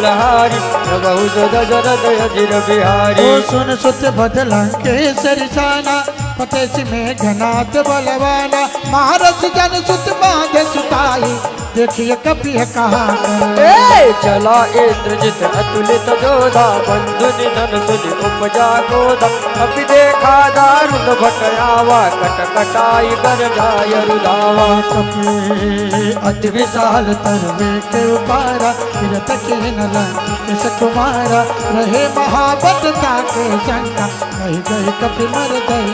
मंगलहारी प्रभु दशरथ अजिर बिहारी। ओ सुन सुत बदलंके सरिसाना पटेश में घनाथ बलवाना महारथ जन सुत बांधे सुताई देखिए कपि कहाँ चला इंद्रजित अतुलित जोधा बंधु निधन सुनि उपजा गोधा अभी देखा दारुण भटयावा कट कटाई कर जाय रुदावा। अति विशाल तरवे के उपारा फिरत के नलंकेश कुमारा रहे महाबलता के शंका कही गई कपि मर गई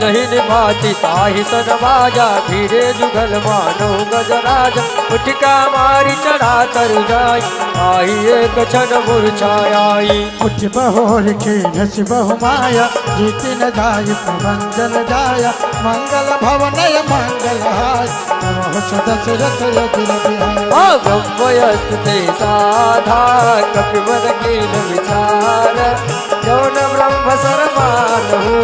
नहीं निभाती ताहि सन बाजा धीरे जुगल मानो गजराजा उठका मारी चढ़ा तर जाई आई एक क्षण मूर्छाई। उठ बहोर के नस बहु माया जीति न जाय प्रबंधन जाया मंगल भवनय मंगल हाय दशरथ अजिर बिहारी। ब्रह्मयस्तुते साधा कपिवर कील विचार जौन ब्रह्म सरमानहु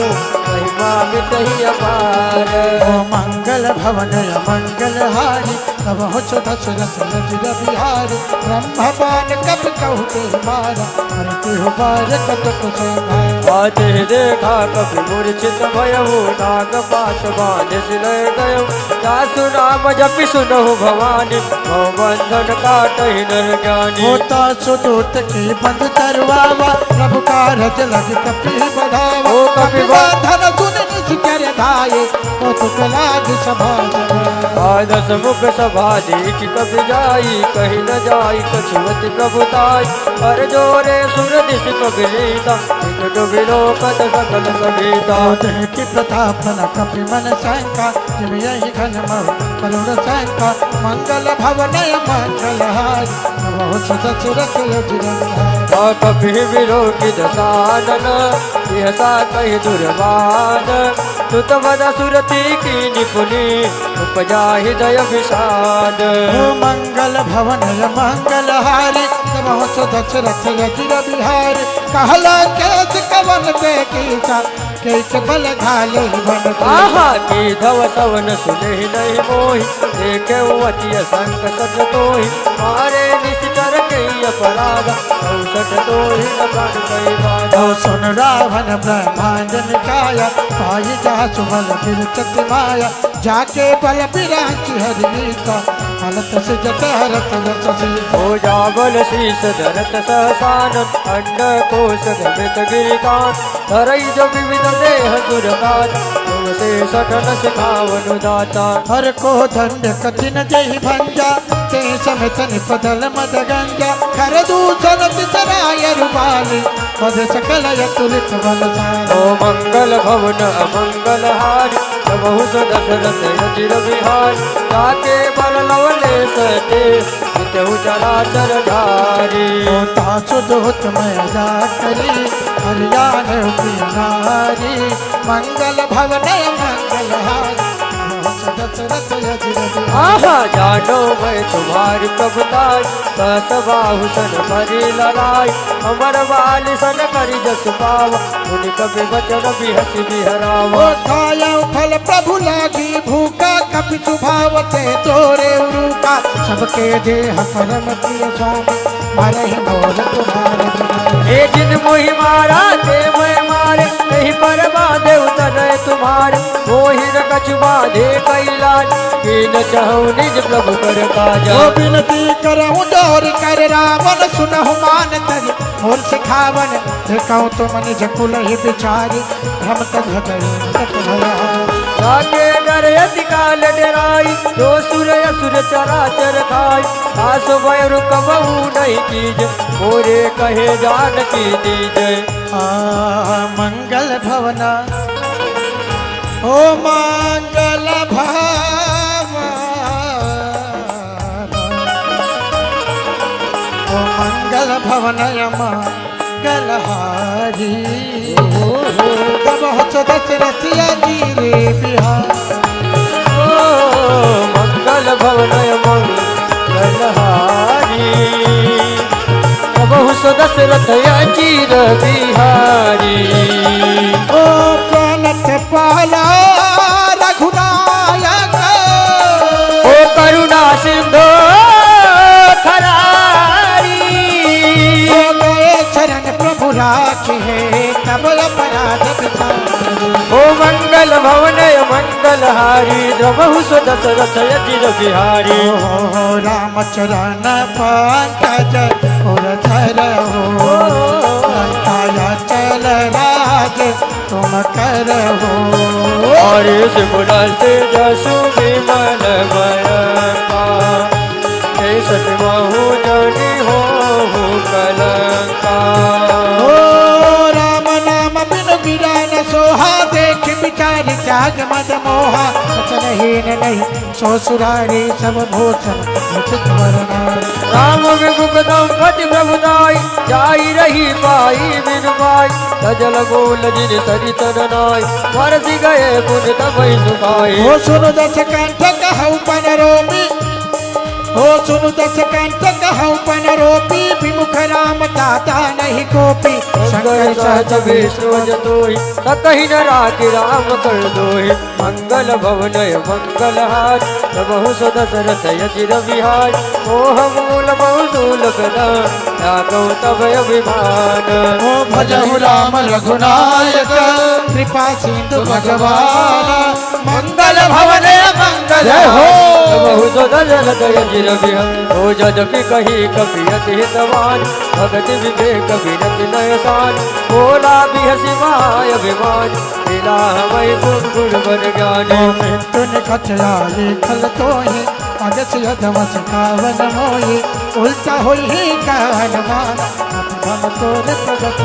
महिमा मिटहि अपार। ओ मंगल भवनय मंगल हारी तब हो दशरथ अजिर बिहारी ब्रह्मपान कपि कहु के मारा मरते हो बार कतक संहारा। आते देखा कपि मूर्छित भयहु नाग पाश बांधे सिलय गयो दासु नाम जपि सुनहु भवानी भव बंधन काटहि नर ज्ञानी। होता सुदूत के बंद तरवावा प्रभु कारज लग कपि बढ़ावा ओ कपि धन सुन निज कर धाये कौतुक लाग सभा दस मुख सभा देख कपि जाई कही न जाई कछुवति प्रभुताई पर जोरे सुर दिश कपि लीता एक डुबिलो कद सकल सभीता। देखी प्रताप न कपि मन शंका जिम यही घन मह करुण शंका मंगल भवनय मंगल हारी बहुत दशरथ अजिर बिहारी। कपि विरोगी दशानन यहसा कहि दुर्वान सुत बद सुरति की निपुनि उपजा हृदय विषाद। मंगल भवनय मंगल हारी बहुत दशरथ अजिर बिहारी कहला केस कवन ते कीसा के बल घाले बन आहा की धव सवन सुने नहीं मोहि देखे अति संक सट तोहि मारे निश्चर के अपराध औसठ तोहि न प्राण कई बाधा। सुन रावण ब्रह्मांड निकाया पाई जा सुबल बिरचत माया जाके बल बिरांची हरिता हलत से जत हरत रस हो जाबल शीस धरत सहसान अंड कोश धमित गिरिकान धरई जो विविध देह दुर्गात तुमसे सठन सिखावन दाता। हर को दंड कठिन जय भंजा ते समेत निपदल मद गंजा कर दूषण तितराय रुबाली पद सकल यतुलित बल ओ मंगल भवन अमंगल हारी बहुत दशरथ अजिर बिहारी ताके बल लवले सते नितहु चराचर धारी। सुदूत मैं जा करी हरियाण प्रिय नारी मंगल भवनय मंगल हारी दशरथ अजिर बिहारी। आहा जानो मैं तुम्हारी प्रभुताई सहस बाहु सन भरी लड़ाई अमर वाली सन करी जस पावा उन कभी वचन बिहसी बिहरावा। खाया फल प्रभु लागी भूखा कपि सुभावते तोरे उरुका सबके देह परम प्रिय स्वामी मारे मोर तुम्हारे ए जिन मोहि मारा ते मैं मारे नहीं पर बांधे उतर तुम्हारे मोहि न कछु बांधे कैलाज कीन चाहूं निज प्रभु कर काजा। ओ बिनती करहूँ जोर कर रावण सुनहु मान तज मोर सिखावन देखऊँ तो मन जकुल ही बिचारी भ्रम तज भया जाके डर अति काल डराई जो सुर असुर चराचर खाई आस भय रुकबहु नहीं कीज मोरे कहे जान की दीज। मंगल भवना ओ मंगल भवन ओ मंगल भवनय मंगल हारी बहुत दशरथ अजिर बिहारी। मंगल भवन मंगल हारी बहु दशरथ अजिर बिहारी। ओ प्रणत पाला रघुनायक ओ करुणा सिंधु खरारी मंगलहारी द्रवहु सो दशरथ यजिर बिहारी हो रामचरण पंकज उरधर हो लंकाया चल राज तुम कर हो और सिमुलते जसु विमल भयंका सतमहु जनि हो कलंका ओ राम नाम बिनु गिरा न सोहा देख विचार त्याग मद मोहा वचनहीन नहीं सो सुरारी सब भूषण उचित वरनार राम विमुखदम पति प्रभुदाई जाई रही पाई बिनु पाई सजल गोल जिन सरितन नाय वर्षि गए पुन तपई सुखाई हो सुनु दस कंठ कहु पन रोमी हो सुनु दस कंठ कहु पन रोपी विमुख राम दाता नहीं कोपी शंकर सहज विष्णु जतोहि सकहि न राखि राम कर दोहि मंगल भवनय मंगलहार प्रभु सो दशरथ यजिर बिहार मोह मूल बहुदूल गदा राघव तव अभिमान हो भजहु राम रघुनायक कृपा सिंधु भगवान मंगल भवन मंगल हो प्रभु सो दशरथ यजिर बिहार हो जदपि कही कपि अति हितवान भगति विवेक विरति नयसान बोला बिहसि माय अभिमान मिला हमें गुण गुण बन ज्ञानी मृत्यु निखचया लिखल तोहि अगस्य यधमस कावन मोहि उल्टा होई कहनुमान भम तोर प्रगट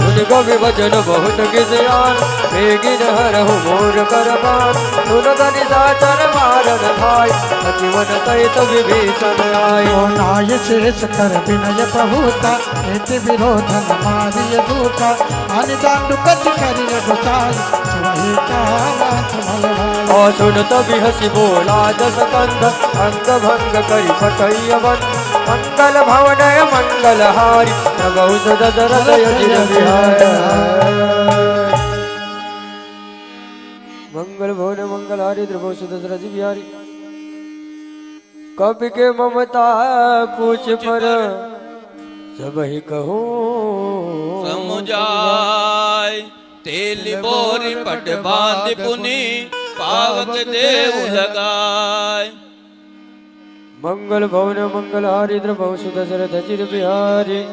उनको विभजन बहुत गिजयान बेगिन हरहु मोर करबान सुन गनि साचर मारन भाई सचिवन सहित विभीषण आय ओ नाय शेष कर विनय प्रभुता एति विरोधन मारिय दूता आनि दांडु कच करि रघुचाल वही कहा तुमल और सुन तभी हसी बोला दस कंध अंग भंग करी फटैय वन मंगल भवनय मंगलहारी प्रभु सो दशरथ यजिर बिहार मंगल भवन मंगलहारी प्रभु सो दशरथ बिहारी कवि के ममता पूछ पर सबहि कहो समुझाय तेल बोरी पट बांध पुनि पावक देव लगाय मंगल भवन मंगलहारी प्रभु सो दशरथ यजिर बिहारी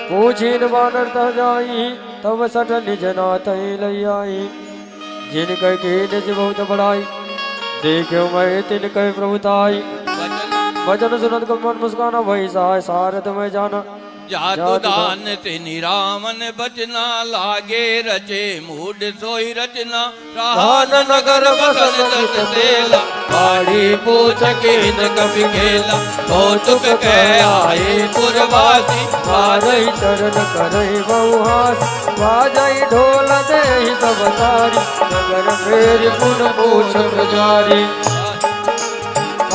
पूछिन बानर तह जाई तब सठ निज नाथ लई जिन कह के निज बहुत बड़ाई देखो मैं तिन कह प्रभुताई वचन सुनत को मन मुस्काना वही सहाय सारथ में जाना जातु दान तिनि रामन बचना लागे रचे मूड सोई रचना राहन नगर बसन दस तेला बाड़ी पूछ कीन कपि खेला कौतुक कह आए पुरवासी मारई चरण करई बहुहास बाजई ढोल देहि सब तारी नगर फेर पुन पूछ प्रजारी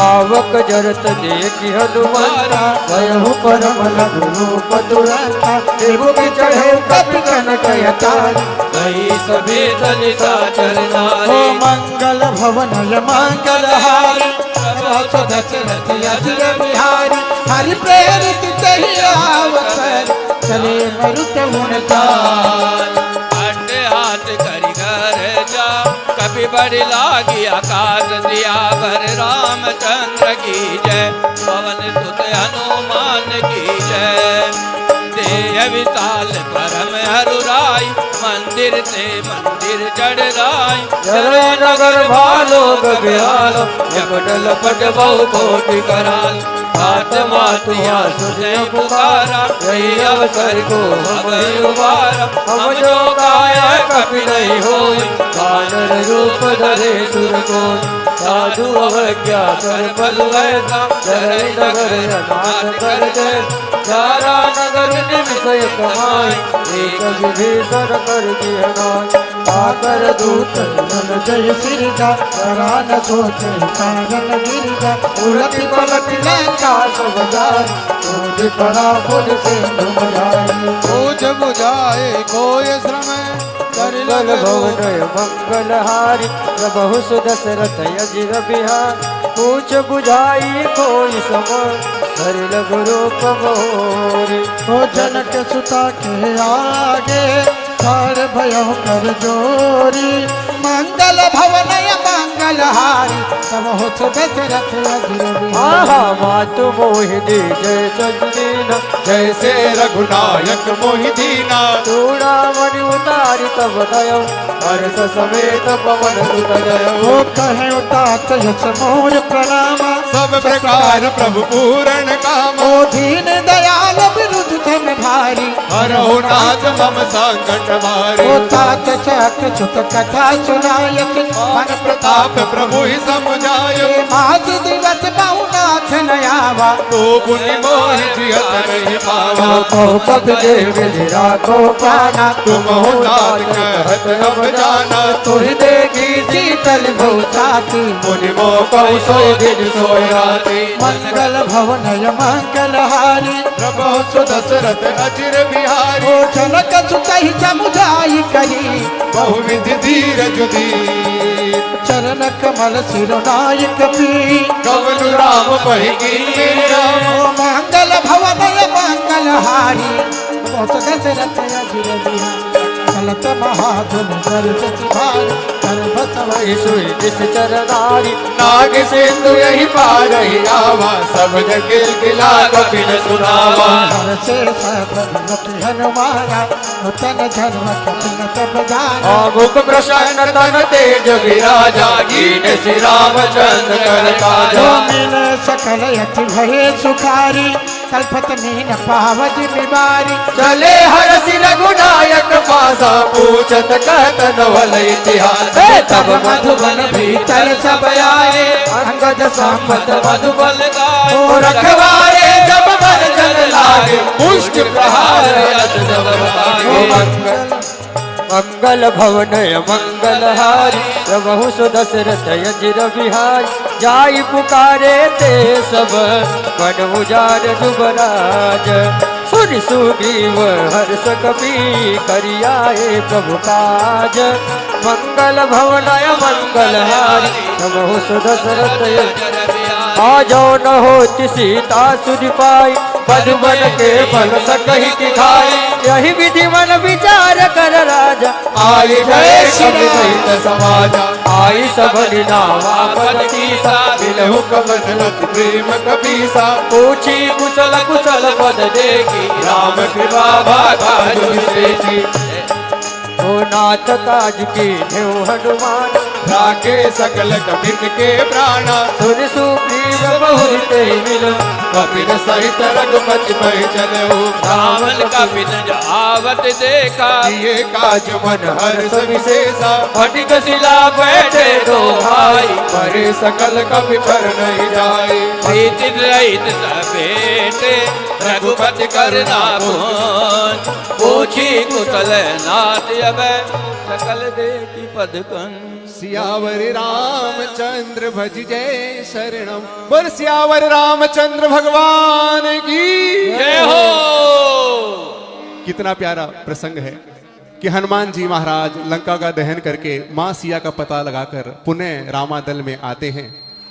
आवक जरत देखि हनुमंता भयहु परम लघु रूप दुरंता देवुक चढ़े कपि कनक यतारी कही सभी धनि साचर ओ नारी मंगल भवनय मंगलहारी प्रभु दशरथ यजिर बिहारी हरि प्रेरित तहि आवत चले मरुत गुणताल अड्डे हाथ करि घर जा कभी बड़ी लागी आकाश दिया भर रामचंद्र की जय पवन सुत हनुमान की जय देह विशाल परम हरुराई मंदिर से मंदिर चढ़ राय जय नगर भालो गगयाल जपटल पट बहु कोटि कराल हाथ मातुआ सुने पुकारा यही अवसर को हमें उबारा हम जो गाय कपि नहीं होई वानर रूप धरे सुर को साधु अवज्ञा कर बल वैसा जय नगर अनाथ कर दे सारा नगर निमिषय कमाई एक विभीषण कर दिया नाय आकर दूत नन जय सिरजा करा न सोचे कारण गिरजा उलट पलट लंका सब जाय तुझ पड़ा फुल से घुम जाए बोझ बुझाए कोय श्रम कर मंगल भवनय मंगलहारी प्रभु सो दशरथ यजिर बिहार पूछ बुझाई कोई समान हरि लघु रूप मोरी ओ जनक सुता के आगे ठाड़ भयो कर जोरी मंगल भवन मंगल हारी तब हो दशरथ अधीर बिहारी आहा मातु मोहि जय सजदीना जैसे रघुनायक मोहि दीना चूड़ा मणि उतारी तब दयो हर्ष समेत पवन सुत जयो वो कहे उतात यश मोर प्रणाम सब प्रकार प्रभु पूरण काम ओ दीन दयाल विरुद्ध धम भारी हरहु नाथ मम संकट मारे ओ तात चक छुत कथा सुनायक मन प्रताप प्रभु ही समुझायो आज दिवस बहुनाथ नयावा तो पुनि मोहि जियत नहीं पावा कहो कब देव राखो प्राणा तुम हो नाथ कहत अब जाना तुहि देखी शीतल भूचाती मुनि मोह कहु सोई दिन सोई राति मंगल भवनय मंगल हारी प्रभु सुदशरथ अचिर बिहारी ओ जनक सुतहि समुझाई कही बहुविधि धीरज दीन चरण कमल सिरनायक पी कवनु राम बहि कीन्हा ओ मंगल भवनय मंगल हारी बहुत दशरथ अधीर बिहारी चलत महाधुन गर्जत भारी गर्भत वही सुई दिस चरनारी नाग सिंधु यही पार ही आवा सब जग गिला कपिल सुनावा हर से सब हनुमाना नूतन धर्म कपिल तब जाना मुख प्रसन्न तन तेज विराजा कीन श्री रामचंद्र कर काजा मिल सकल यति भये सुखारी कल्पत मीन पावती बीमारी चले हर सिर गुनायक पासा पूछत कहत नवल इतिहास तब मधुबन भीतर सब आए अंगद संमत मधुबल गाए ओ रखवारे जब बरजन लागे पुष्ट प्रहार अत जब भागे मंगल भवनय मंगल हारी प्रभु सुदशरथ अजिर बिहारी जाई पुकारे ते सब मन उजाड़ जुबराज सुनि सुग्रीव हर्ष कपि करियाए प्रभु काज मंगल भवनय मंगल हारी प्रभु सुदशरथ आजो न होति सीता सुधि पाई मधुबन के बल सकहि दिखाई यही विधि मन विचार कर राजा आई गए सहित समाजा आई सब नावा पदतीसा मिलहु कवन लत प्रेम कपीसा पूछी कुशल कुशल पद देखी राम कृपा भागा विशेषी ओ नाथ काज की देव हनुमान राखे सकल कपिन के प्राणा सुन सुग्रीव बहुत मिलो कपिन सहित रघुपति महि चलऊ रावण कपिन आवत देखा ये काज मन हर्ष विशेषा फटिक शिला बैठे दो भाई परे सकल कपि पर नहीं जाए प्रीति रहित सभेटे रघुपति करना भून पूछी कुशल नाथ अब सकल देखी पद कंस सियावर रामचंद्र भज जय शरणम बोल सियावर रामचंद्र भगवान की जय हो। कितना प्यारा प्रसंग है कि हनुमान जी महाराज लंका का दहन करके मां सिया का पता लगाकर पुनः रामादल में आते हैं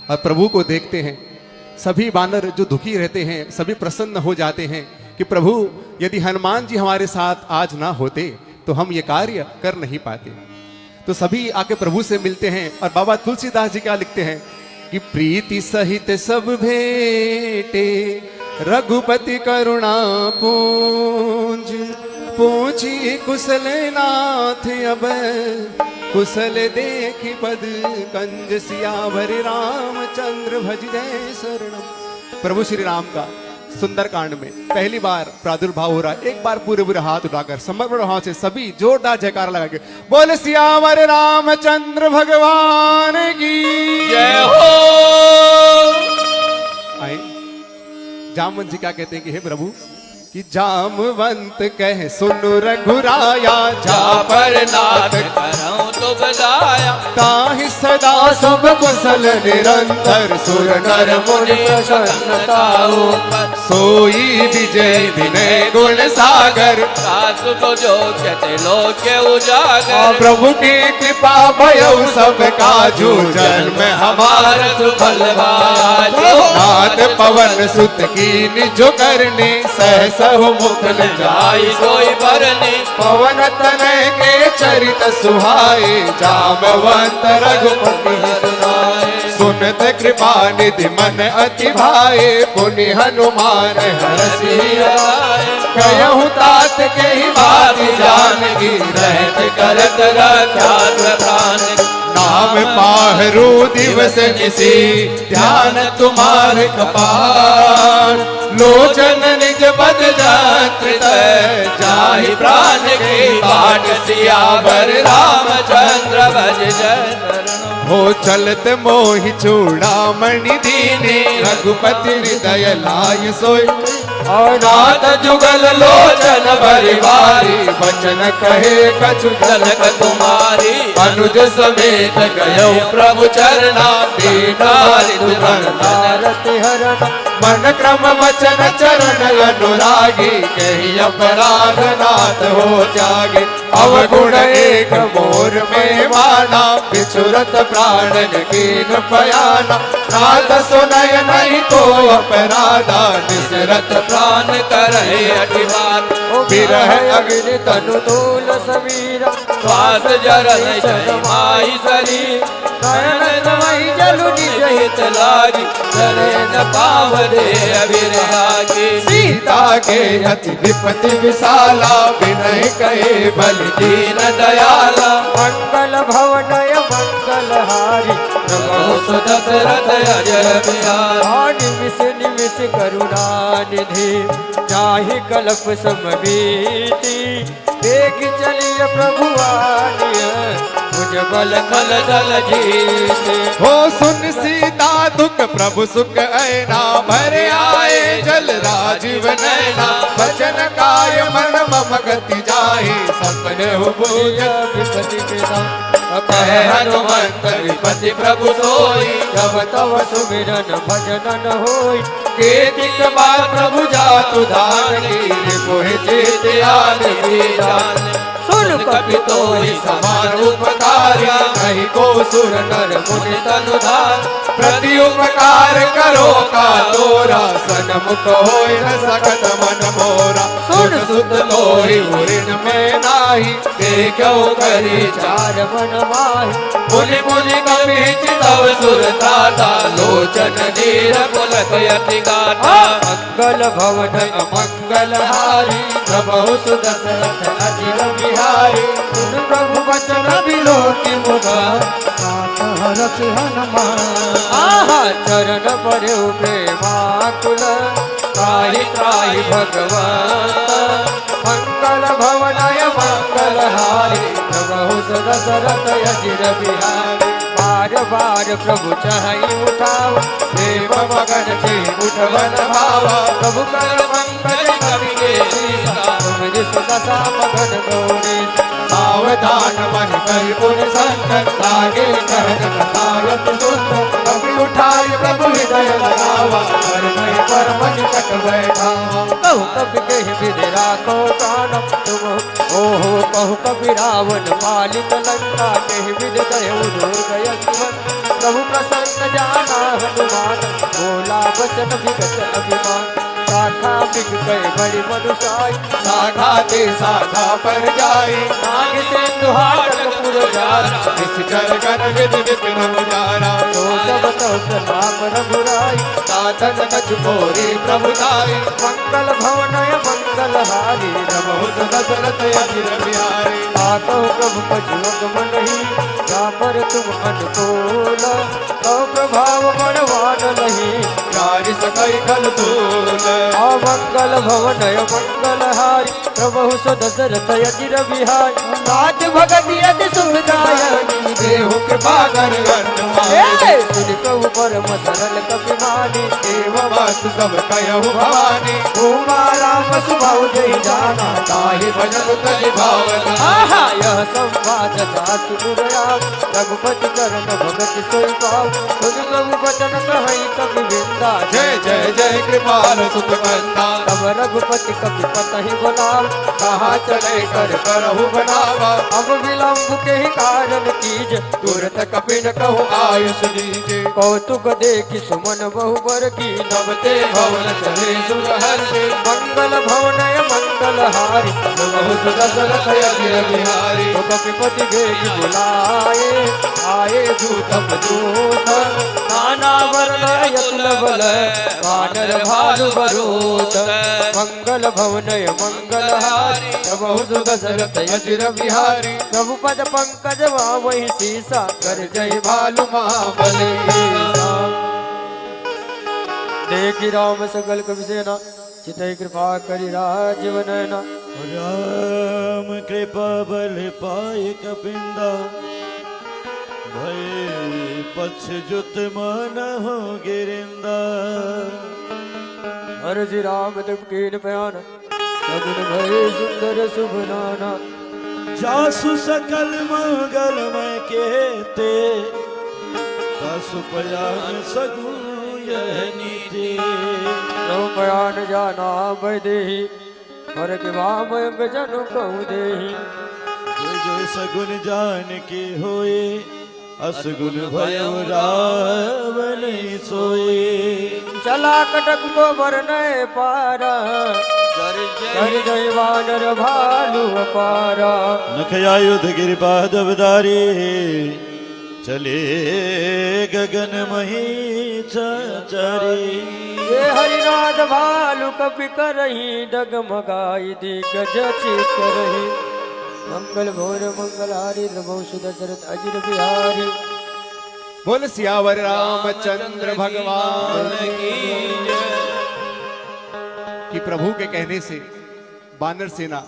और प्रभु को देखते हैं। सभी बानर जो दुखी रहते हैं सभी प्रसन्न हो जाते हैं कि प्रभु यदि हनुमान जी हमारे साथ आज ना होते तो हम ये कार्य कर नहीं पाते। तो सभी आके प्रभु से मिलते हैं और बाबा तुलसीदास जी क्या लिखते हैं कि प्रीति सहित सब भेटे रघुपति करुणा पूंज पूछी कुशल नाथ अब कुशल देखी पद कंज सियावर रामचंद्र भज जय शरणम। प्रभु श्री राम का सुंदरकांड में पहली बार प्रादुर्भाव हो रहा है। एक बार पूरे पूरे हाथ उठाकर समर्पण भाव से सभी जोरदार जयकार लगा के बोल सियावर रामचंद्र भगवान की जय हो। आए जामवंत जी क्या कहते हैं कि हे प्रभु कि जामवंत कह सुन रघुराया जा पर नाथ करऊं तो बजाया ताहि सदा शुभ कुशल निरंतर सुर नर मुनि प्रसन्नता सोई विजय विनय गुण सागर सासु तो जो कहते लोक उजागर प्रभु की कृपा भयउ सब काजू जन्म हमार सुफल भाया नाथ पवन सुत की निज करने सहस कसहु मुख न जाई सोई बरनी पवन तनय के चरित सुहाए जामवंत रघुपति सुनाए सुनत कृपा निधि मन अति भाए पुनि हनुमान हरसि कहूँ तात के ही बात जानगी रहत करत रक्षा प्राण नाम पाहरू दिवस निसी ध्यान तुम्हार कपाल लोचन निज बद जात्रित जाहि प्राण के बाट सियावर रामचंद्र भज जय हो चलत मोहि चूड़ामणि दीने रघुपति हृदय लाय सोई नाथ जुगल लोचन भरिवारी वचन कहे कछु जनक तुम्हारी अनुज समेत गयो प्रभु चरना दीनारि दुर्गम आरति हरण मन क्रम वचन चरण अनुरागी कही अपराध नाथ हो त्यागे अवगुण एक मोर में माना बिछुरत प्राणन कीन पयाना नाथ सुनय नहीं को अपराधा निसरत प्राण करे अटिवार विरह अग्नि तनु तूल सबीरा श्वास जरन जय माई शरीर नयन समय जलु निज हित लागी चले न पावदे अभिरागी सीता के अति विपति विशाला विनय कहे बल दीन दयाला मंगल भवनय मंगल हारी नमो सुदशरथ अजर बिहार निमिष निमिष करुणा निधि जाहि कल्प समबीति देख चलिय प्रभु आनिय मुझ बल कल जल जीते हो सुन सीता दुख प्रभु सुख ऐना भर आए जल राजीव नैना भजन काय मन मम गति जाहि सपने हो बोझ विपति पिता कहे हनुमंत विपति प्रभु सोई जब तव सुमिरन भजन न होई केतिक बार प्रभु जातु धानी मोहि चेत आन भी जान सुन कपि तोहि समान उपकारी नहीं को सुर नर मुनि तनु धार प्रति उपकार करो का तोरा सनमुख होय न सकत मन मोरा सुन सुत लोहि उरिन में नाही देखो करी चार मन माहि मुनि मुनि कपि चितव सुर दाता लोचन नीर पुलक यति गाता मंगल भवन मंगल हारी प्रभु सुदशरथ अजिर बिहारी सुन प्रभु वचन बिलोकी मुगा हरत हनुमान आहा चरण पड़े प्रेमाकुल त्राहि त्राहि भगवान मंगल भवनय मंगल हारी प्रभु दशरथ अजिर बिहारी बार बार प्रभु चाहि उठाव देव मगन से उठवन भावा प्रभु कर मंगल कवि के सीसा तुमरि सुदशा मगन गौरी सावधान मन कर पुन संकट लागे कहन कथायत सुंदर कभी उठाए प्रभु हृदय लगावा कर नहीं पर मन कट बैठा कहु कबि कहि विधि राखो प्राण तुम ओहो कहु कबि रावण पालित लंका कहि विधि दयौ दुर्गय जीवन प्रभु प्रसन्न जाना हनुमान बोला वचन विगत अभिमान शाखा बिग गए बड़ी मनुषाई साखा ते साखा पर जाए नाग सिंधु हाटक पुर जारा इस जरगन विधि विपिन उजारा तो सब तो प्रताप रघुराई साधन कछ मोरी प्रभुताई मंगल भवनय मंगल हारी प्रभु दशरथ अजिर बिहारी आतो प्रभु पशु मन नहीं जा पर तुम अनुकूल तो प्रभाव बड़वान नहीं कार्य सकई खल तूल अमंगल भवनय मंगल हारी प्रभु दशरथ अजिर बिहारी राज भगत यदि सुखदायनी देहु कृपा कर हनुमान सुन कहु परम सरल कपि मानी देव बात सब कहु भवानी उमा राम सुभाव जय जाना ताहि भजन तनि भावना आहा यह संवाद जातु दुर्याम रघुपति चरण भगत सोई पाओ तुझ प्रभु वचन कहि कपि विंदा जय जय जय कृपाल सुत कंदा तब रघुपति कपि पतहि बुलाव कहाँ चले कर करहु बनावा अब विलंब के ही कारण कीज तुरत कपिन कहु आयुष दीजे कौतुक देखि सुमन बहुबर की नवते भवन चले सुरहर्षे मंगल भवनय मंगल हारी बहु सुदशरथ अजिर बिहारी तो कपिपति वेग बुलाए आए दूतम दूत नाना वर्ण यत्न बल वानर भालु बरूत मंगल भवनय मंगल हारी बहु सुदशरथ अजिर बिहारी प्रभुपद पंकज वही सीसा कर जय भालु महाबली देखी राम सकल कवि सेना चितई कृपा करि राजीव नयना राम कृपा बल पाय कपिंदा भय पक्ष जुत मन हो गिरिंदा हरजि राम दुख कीन प्यान सगुन भय सुंदर शुभ नाना जासु सकल मंगल में केते तासु पयान सगुन यह नीति प्यान जाना बदेही और के वाम जनु कहु देही जो सगुन जान के होए असगुन भय रावण सोए चला कटक को बरनय पारा कर जय वानर भालु अपारा नखयायुध गिरिपाद अवतारी चले गगन मही चारी ये हरिनाथ भालु कपि करही डगमगाई दिग्गज चित करही मंगल भोर मंगल हारी नमो सुदशरथ अजिर बिहारी बोल सियावर रामचंद्र भगवान कि प्रभु के कहने से बानर सेना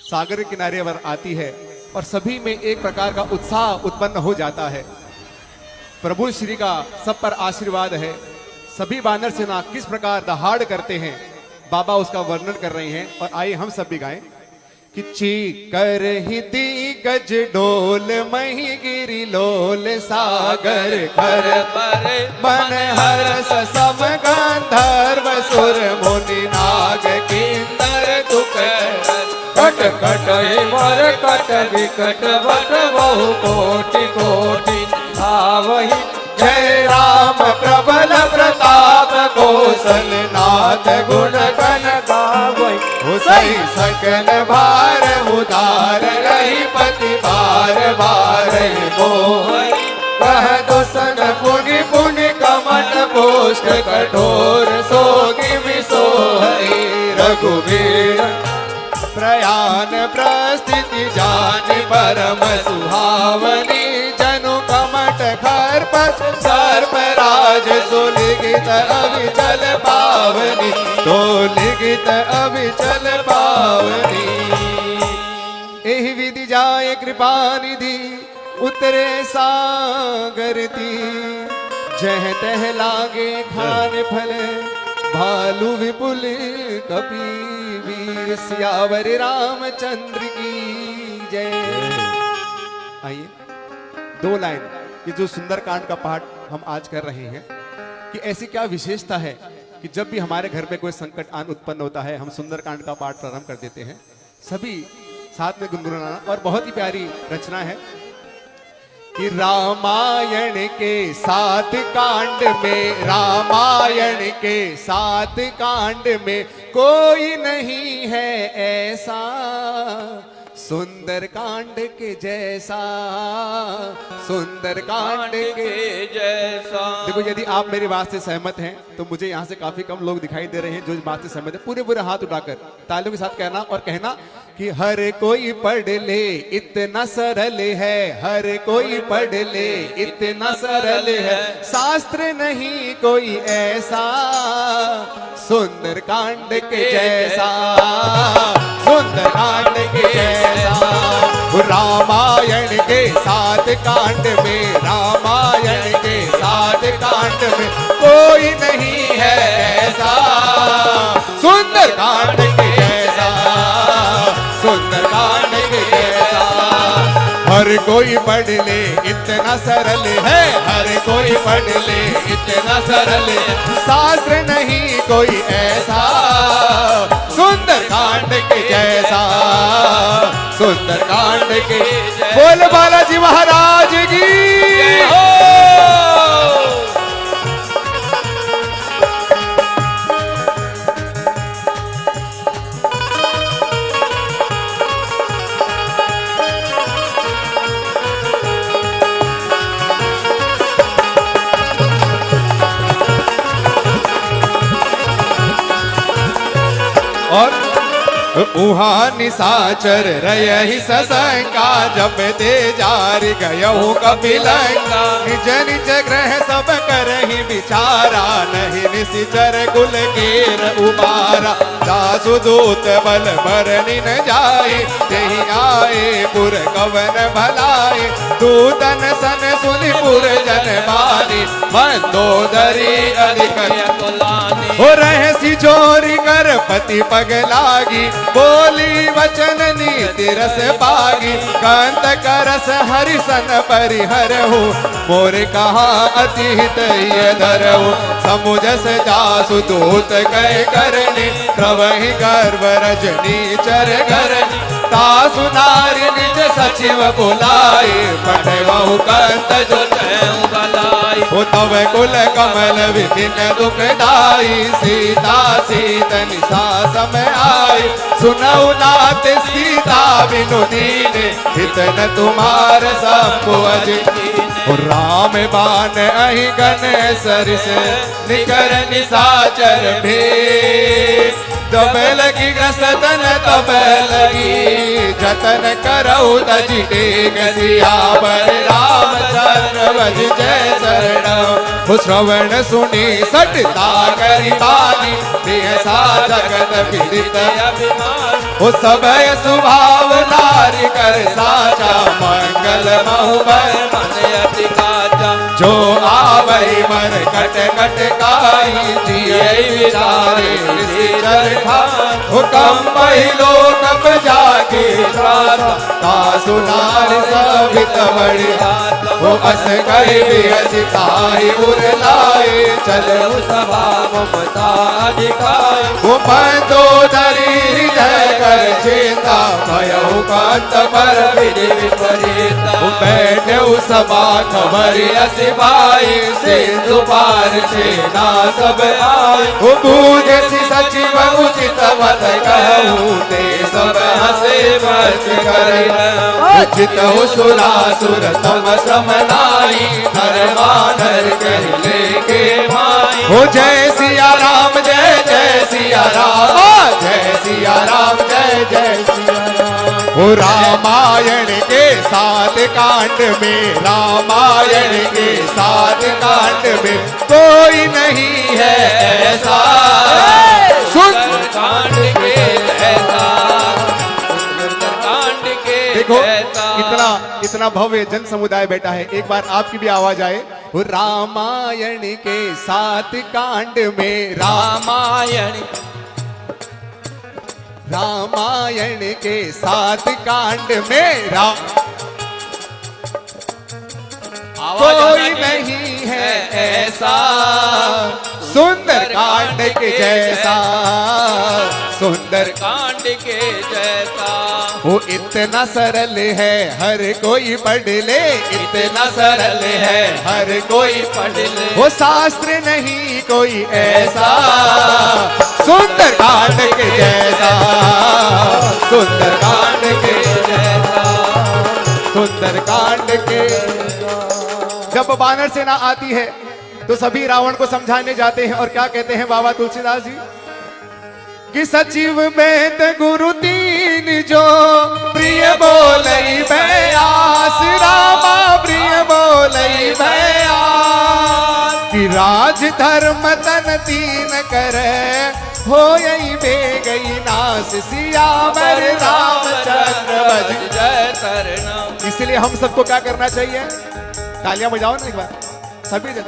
सागर किनारे पर आती है और सभी में एक प्रकार का उत्साह उत्पन्न हो जाता है। प्रभु श्री का सब पर आशीर्वाद है। सभी बानर सेना किस प्रकार दहाड़ करते हैं बाबा उसका वर्णन कर रहे हैं और आइए हम सब भी गाएं कि चीकर ही दिग्गज डोल मही गिरी लोल सागर खर पर मन हरस सम गंधर्व सुर मुनि नाग किन्नर दुख कट कट मर कट विकट वट बहु कोटि कोटि आवहि जय राम प्रबल प्रताप कौशल नाथ गुण गण गावहि हुसै सकल भार उदार रही पति बार बार मोह कह दुसन पुनि पुनि कमट पोष्ट कठोर सोगी विसोहै रघुवीर प्रयाण प्रस्थिति जान परम सुहावनी जनु कमट खर पर सर्प राज सुलिगित अविचल पावनी तो लिगित अविचल पावनी एहि विधि जाय कृपा निधि उतरे सागर ती जह तह लागे खान फल भालू विपुल कपि वीर सियावर रामचंद्र की जय। आइए दो लाइन ये जो सुंदरकांड का पाठ हम आज कर रहे हैं कि ऐसी क्या विशेषता है कि जब भी हमारे घर में कोई संकट आन उत्पन्न होता है हम सुंदरकांड का पाठ प्रारंभ कर देते हैं सभी साथ में गुनगुनाना और बहुत ही प्यारी रचना है कि रामायण के 7 कांड में रामायण के 7 कांड में कोई नहीं है ऐसा सुंदर कांड के जैसा सुंदर कांड के जैसा। देखो यदि आप मेरी बात से सहमत हैं तो मुझे यहाँ से काफी कम लोग दिखाई दे रहे हैं जो इस बात से सहमत है। पूरे पूरे हाथ उठाकर तालियों के साथ कहना और कहना कि हर कोई पढ़ ले इतना सरल है हर कोई पढ़ ले इतना सरल है शास्त्र नहीं कोई ऐसा सुंदर कांड के जैसा सुंदर कांड के जैसा रामायण के 7 कांड में रामायण के 7 कांड में कोई नहीं है ऐसा सुंदर कांड के जैसा सुंदर कांड के जैसा हर कोई पढ़ ले इतना सरल है, हर कोई पढ़ ले इतना सरल है, शास्त्र नहीं कोई ऐसा सुंदर कांड के जैसा, सुंदर कांड के। बोल बालाजी महाराज की हो। और उहा निशाचर रही ससंका, जब ते जार गयहु कपिलंका, निज निज ग्रह सब करहि विचारा, नहीं निशिचर कुल केर उबारा, दासु दूत बल बरनि न जाए, तेहि आए पुर कवन भलाए, दूतन सन सुनि पुर जन बानी, मंदोदरी अधिक तुलानी। हो रहसी चोरी कर पति पग लागी, बोली वचन नीति रस पागी, कांत करस हरिसन परिहर हो, मोर कहा अति हित ये धरहु, समुझस जासु दूत कह करनी, प्रवहि गर्भ रजनी चर घरनी, तासु नारी निज सचिव बुलाए, पठवहु कंत जो जयउ भलाई। हो तव कुल कमल विपिन दुखदाई, सीता सीत निशा समय आई, सुनऊ नाथ सीता बिनु दीन, इतन तुम्हार शंभु अजित, राम बाण अहि गण सरिस, निकर निशाचर भेष, जब लगी ग्रसतन तब लगी, जतन करऊ तजि टेक सियावर, रामचंद्र भज जय शरण, श्रवण सुनी सटता करि बानी, देहसा जगत विदित अभिमान। हो सबय स्वभाव नारी कर साचा, मंगल बहुबर मन अति काचा। जो आवई मन कट कट काई, जिये विचारे निशिचर ठान, हुकम पहिलो कब जाके त्राता, तासु नारी सभित बड़ी, वो अस कहि बियसि ताहि उर लाए, चलऊ सभा ममता अधिकाय, वो मंदोदरी हृदय कर चिंता, भयउ कांत पर विधि विपरीता, वो बैठऊ सभा खबरि असि भाई, सिंधु पार सेना सब आए, वो बूझसि सचिव उचित मत कहूँ, ते सब हसे मत करि, उचित हो सुरासुर तम समनाई, नर मानर कहि लेके माई, हो जय सिया राम जय जय सिया राम, जय सिया राम जय जय सिया राम। हो रामायण के 7 कांड में, रामायण के 7 कांड में कोई नहीं है ऐसा, सुंदर कांड के ऐसा, सुंदर कांड के देखो ऐसा। इतना भव्य जन समुदाय बैठा है, एक बार आपकी भी आवाज आए, वो रामायण के 7 कांड में, रामायण रामायण के 7 कांड में, कोई नहीं है ऐसा, सुंदर कांड के जैसा, सुंदर कांड के जैसा। वो इतना सरल है हर कोई पढ़ ले, इतना सरल है हर कोई पढ़ ले, वो शास्त्र नहीं कोई ऐसा, सुंदर कांड के जैसा, सुंदर कांड के जैसा, सुंदर कांड के। जब वानर सेना आती है तो सभी रावण को समझाने जाते हैं, और क्या कहते हैं बाबा तुलसीदास जी, कि सचिव वेद गुरु तीन जो प्रिय बोलई बयास, रामा प्रिय बोलई बयास, कि राज धर्म तन तीन करे, हो यही बे गई नास, सियावर रामचंद्र भज जय शरणम। इसलिए हम सबको क्या करना चाहिए, तालियां बजाओ ना एक बार सभी जन।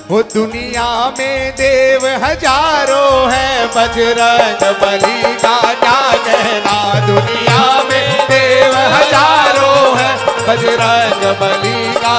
वो दुनिया में देव हजारों है, बजरंग बली का क्या कहना, दुनिया में देव हजारों है, बजरंग बली का।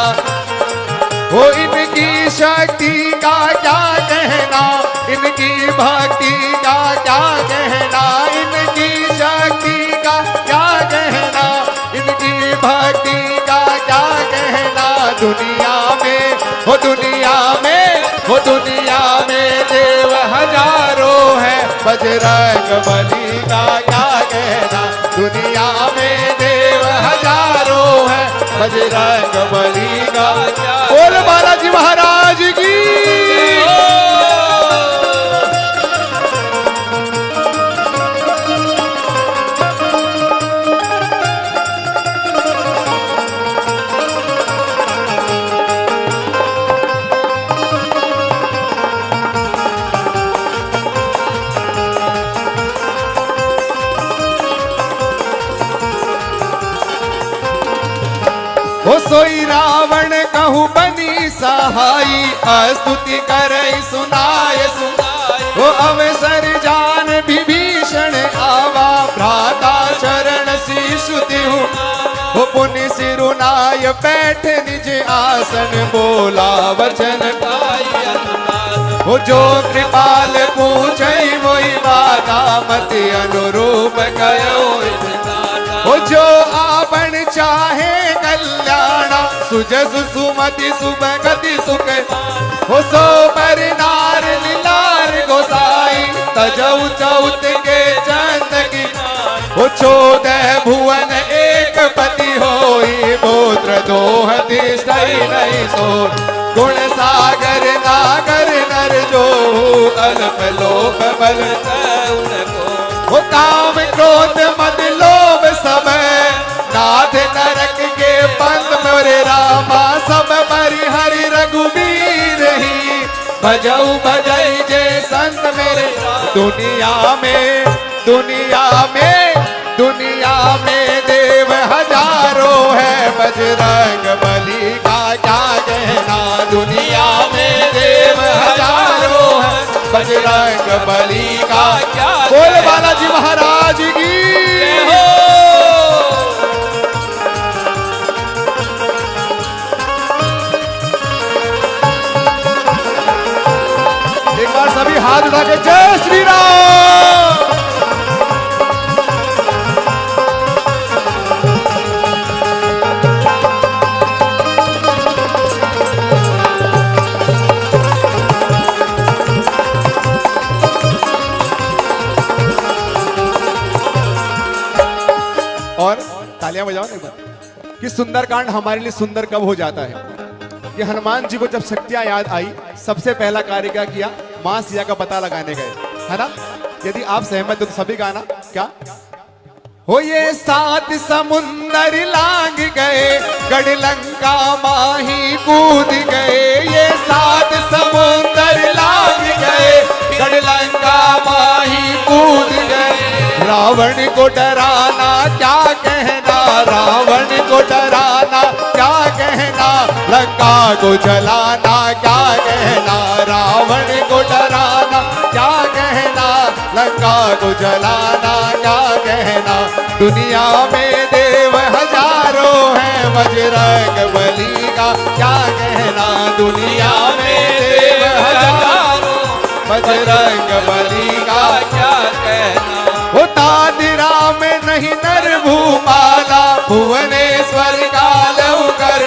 हो इनकी शक्ति का क्या कहना, इनकी भक्ति का क्या कहना, इनकी शक्ति का क्या कहना, इनकी भक्ति का क्या कहना। दुनिया में हो, दुनिया में हो, दुनिया में देव हजारों है, बजरंग बली का क्या कहना। दुनिया में देव हजारों है, बजरंग बली का। बोल बालाजी महाराज की। हो सोई रावण कहूँ बनी सहाई, स्तुति करई सुनाय सुनाय। हो अवसर जान विभीषण आवा, भ्राता चरण शीशु तिहु। हो पुनि सिरुनाय बैठ निज आसन, बोला वचन पाई अनुशासन। हो जो कृपाल पूछई मोहि बाता, मति अनुरूप कयो। हो जो आपन चाहे कल्याणा, सुजस सुमति सुभगति सुख। हो सो पर नार लीलार गोसाई, तजऊ चौत के चंद की। हो 14 भुवन एक पति होई, पुत्र दोह तिष्ठई नहीं सो। गुण सागर नागर नर जो, अल्प लोक बल हो। काम क्रोध मद लोभ सब, नाथ नरक के पंथ मोरे रामा। सब मरि हरि रघुवीर ही, भजऊ भजई जे संत मेरे। दुनिया में, दुनिया में, दुनिया में देव हजारों है, बजरंग बली का क्या कहना। दुनिया में देव हजारों है, बजरंग बली का क्या। बोल बालाजी महाराज की। एक बार सभी हाथ उठा के जय श्री राम। और तालियां बजाओ ना एक बार कि सुंदरकांड हमारे लिए सुंदर कब हो जाता है। कि हनुमान जी को जब शक्तियां याद आई, सबसे पहला कार्य क्या किया, मां सिया का पता लगाने गए, है ना। यदि आप सहमत हो तो सभी गाना क्या। हो ये 7 समुंदर लांग गए, गढ़ लंका माही कूद गए। ये 7 समुंदर लांग गए, गढ़ लंका माही कूद गए। रावण को डराना क्या कहना, रावण को डराना क्या कहना। लंका को जलाना क्या कहना, रावण को डराना क्या कहना। लंका को जलाना क्या कहना। दुनिया में देव हजारों हैं, बजरंग बली का क्या कहना। दुनिया में देव हजारों, बजरंग बली का क्या कहना। वो तादिरा में नहीं नर भूपाला, भुवनेश्वर का लौकर।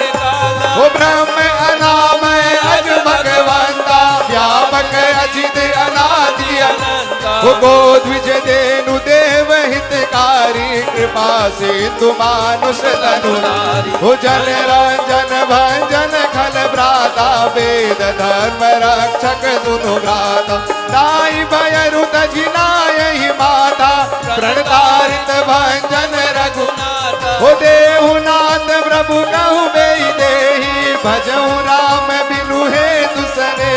वो ब्रह्म अनामय अज भगवंता, व्यापक अजित अनादि अनंता। वो गोद्विज देनु देव हितकारी, कृपा सिंधु मानुष तनुनारी। वो जन रंजन भंजन खल भ्राता, वेद धर्म रक्षक सुनु भ्राता। दाई भयरुत जिनायहि माता, प्रणतारित भंजन रघुनाथ। हो देहुनाथ प्रभु कहु बेई देहि, भजहु राम बिनु हेतु सने।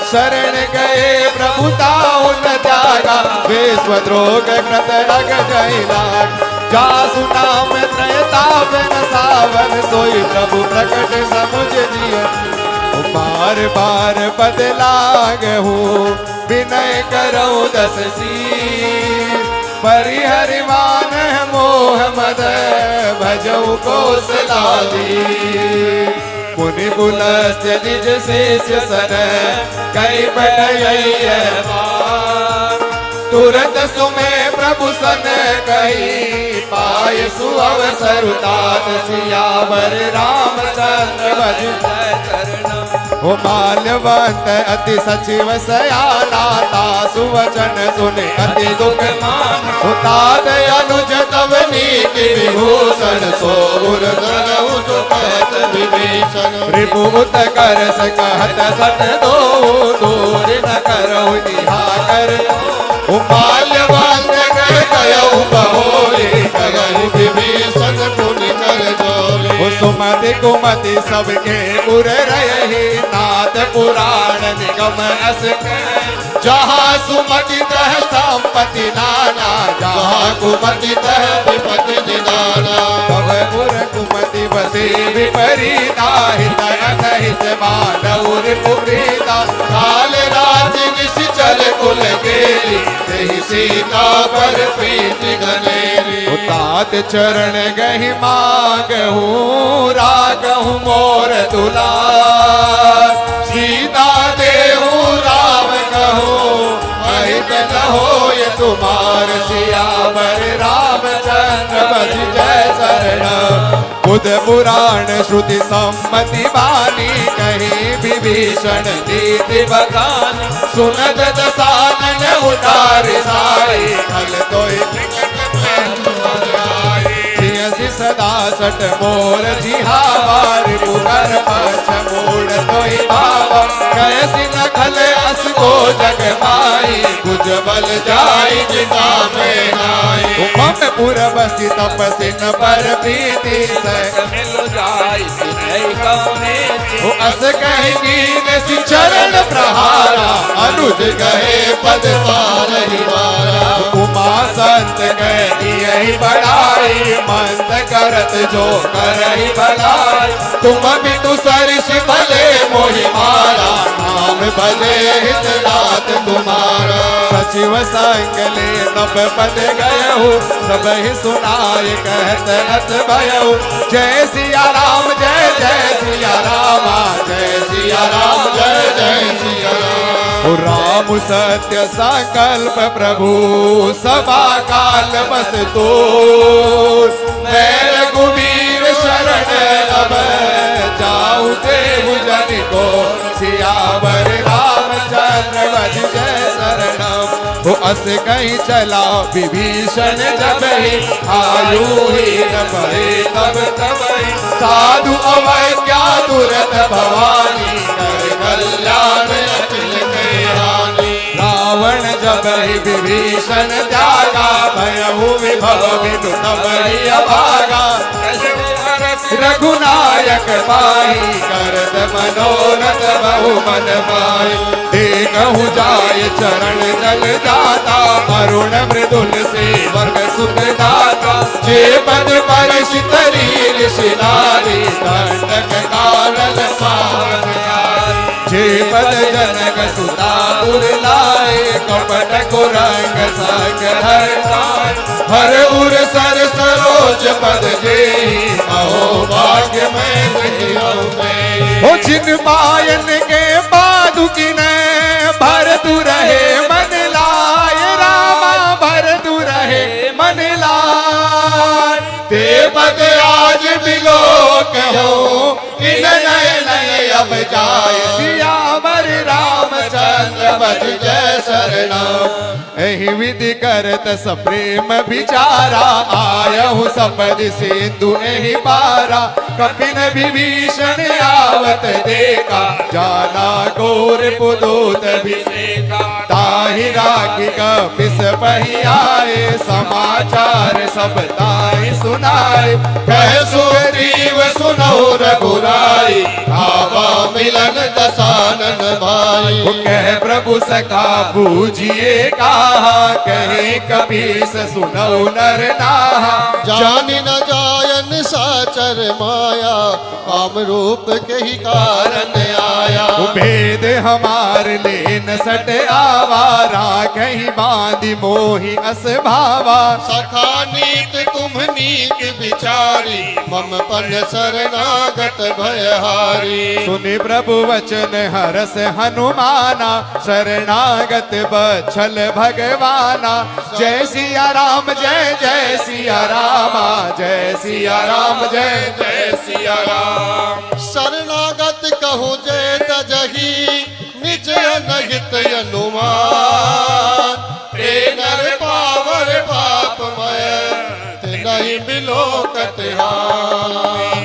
शरण गए प्रभु ताऊ न त्यागा, विश्वद्रोह कृत अग जय लाग। जासु नाम त्रयताप न सावन, सोई प्रभु प्रकट समुझ दिय। बार बार बदलाग हूँ, विनय करो 10 सी। परिहरिमान मोह मद भजऊ कौशलादी मुनि बुलस्य निज शेष सन कई बढ़ तुरंत सुमे प्रभु सन कही पाय सुअवसर तात सियावर रामचंद्र भज ओ माल्यवंत अति सचिव सयानाता सुवचन सुने अति दुख मान तात अनुज तव नीति विभूषण सोर धनऊ सुखत विभीषण रिपुत कर सकहत सत दो दूर न करहु निहाकर ओ माल्यवंत कर कयऊ बहोरे कगहि विभीषण पुनि कर जोरे ओ सुमति कुमति सबके उर रहे नाथ पुराण निगम अस जहाँ सुमति तह संपत्ति नाना जहाँ कुमति तह विपत्ति निदाना तब उर कुमति बसे विपरीता हित अनहित मानव रिपुरीता काल राज निश्चल कुल गेली तेहि सीता पर प्रीति घनेरी तात चरण गहि मांगहु रागहु मोर दुलार सीता देहु राम कहो अहित न होय तुमार सियावर रामचंद्र भज जय शरण बुध पुराण श्रुति सम्मति बानी कहीं विभीषण नीति बखानी सुनत दसानन उतार साई खल तोय सदा सट मोर जिहावार पुकर पछ मोड़ तोय बाबा कैसी नखल अस को जग माई कुछ बल जाई जिता में नाई मम पुर बसी तपसिन पर प्रीति से मिल जाई सिनै कौने ओ अस कहेगी ने चरण प्रहारा अनुज गए पद पार हिवारा उमा संत कही यही बढ़ाई मंत करत जो करही भलाई तुम भी तु सरिष भले मोहि मारा नाम भले हित नाथ तुम्हारा सचिव संग ले नभ पद गयहु सब ही सुनाय कहत रस भयहु जय सिया राम जय जय सिया राम जय सिया राम जय जय सिया राम राम सत्य संकल्प प्रभु सभा काल बस तो मैं रघुवीर शरण अब जाऊं देहु जन को सियावर रामचंद्र भज जय शरणम वो अस कहीं चला विभीषण जब ही आयु ही न पड़े तब तब साधु अवय क्या तुरत भवानी कर कल्याण अखिल के हानि रावण जब ही विभीषण त्यागा भयहु विभव विदु तब ही अभागा रघुनायक पाई करत मनोरथ बहु मन पाई देखहु जाय चरण जल जाता अरुण मृदुल से वर्ग सुख दाता जे पद पर शितरी ऋषिनारी दंडक कानन पावन जे पद जनक सुता उर लाए कपट कुरंग संग हर उर सर सरोज पद जेहि अहो भाग्य में हो जिन पायन के पादुकिन भर तू रहे मन लाय रामा भर तू रहे मन लाय ते पद आज बिलो कहो इन नए नए अब जाय सियावर रामचंद्र भज जय शरणम एहि विधि करत सप्रेम विचारा आयहु सपद सिंधु एहि पारा कपिन विभीषण आवत देखा जाना गोर पुदूत विसेका ताहि राखी कपिस पहि आए समाचार सब ताहि सुनाए कह सुग्रीव सुनहु रघुराई आवा मिलन दसानन भाई कह प्रभु सखा बूझिए कहा कहे कपीस सुनहु नर नाहा जानि न जायन साचर माया काम रूप के ही कारण आया भेद हमार ले न सट आवारा कहीं बांधी मोही अस भावा सखा नीत तुम नीक विचारी मम पन शरणागत भयहारी सुनि प्रभु वचन हरस हनुमाना शरणागत बछल भगवाना जय सिया राम जय जय सिया रामा जय सिया राम जय जय सिया राम शरणागत कहु जय तजही निज अनहित अनुमान ते नर पावर पापमय ते नहीं मिलो कतहार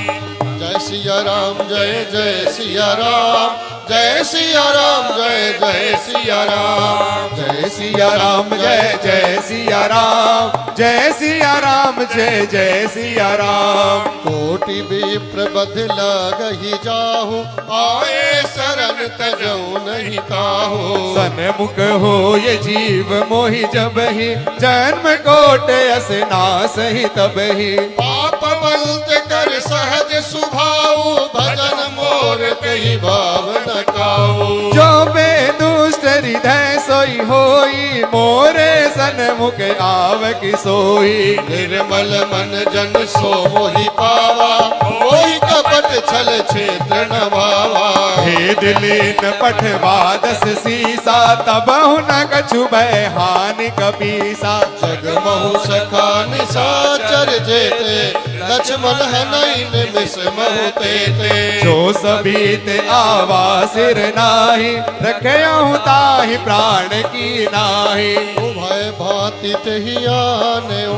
जय सिया राम जय जय सिया राम जय सिया राम जय जय सिया राम जय सिया राम जय जय सिया राम जय सिया राम जय जय सिया राम कोटि विप्र बध लगहि जाहु आए शरण तजऊ नहीं ताहु सन्मुख हो ये जीव मोहि जब ही जन्म कोट असनास ही तब ही पाप बंद कर सहज सुभाऊ भजन मोर कही भाव न काऊ जो बेदुष्ट हृदय सोई होई मोरे सन्मुख आवक सोई निर्मल मन जन सो मोहि पावा मोहि कपट छल क्षेत्र न भावा हे दिलीन पठवा दस सीसा तब न कछु भय हानि कपीसा जगमहु सखा निशाचर जेते लक्ष्मण हनई निमिष महु तेते जो सबीत आवा सिर नाही रखयहु ताहि प्राण की नाही भय भांति तहि आनयो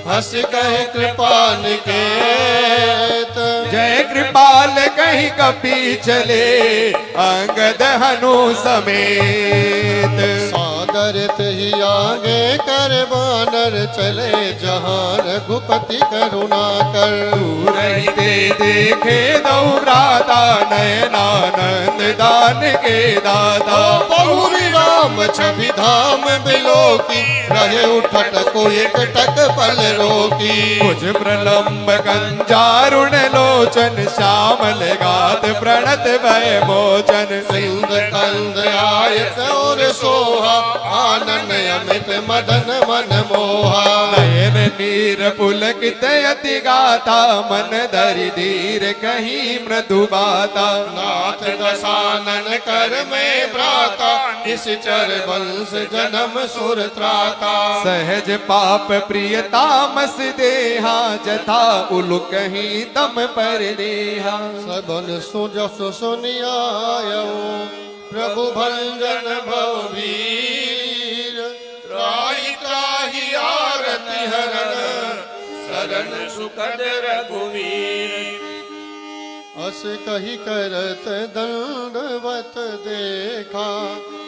हस कहे कृपा निकेत जय कृपाल कहीं कपी चले अंगद हनु समेत सादर तहि आगे कर बानर चले जहाँ रघुपति करुणा कर दूर ही दे देखे दो भ्राता नयनानंद दान के दाता बहुरी राम छवि धाम बिलोकी रहे उठट को एक टक पल रोकी कुछ प्रलंब कंजारुण लोचन श्यामल गात प्रणत भय मोचन सिंध कंद आयत और सोहा आनन अमित मदन मन मोहा नयन नीर पुलकित अति गाता मन धरि धीर कहीं मृदु बाता नाथ दशानन कर में भ्राता इस चर वंश जन्म सुर त्राता सहज पाप प्रिय तामस देहा जथा उलु कहीं दम पर देहा सबन सुजस सुनियायो प्रभु भंजन भववीर त्राहि त्राहि आरति हरण शरण सुखद रघुवीर अस कही करत दंडवत देखा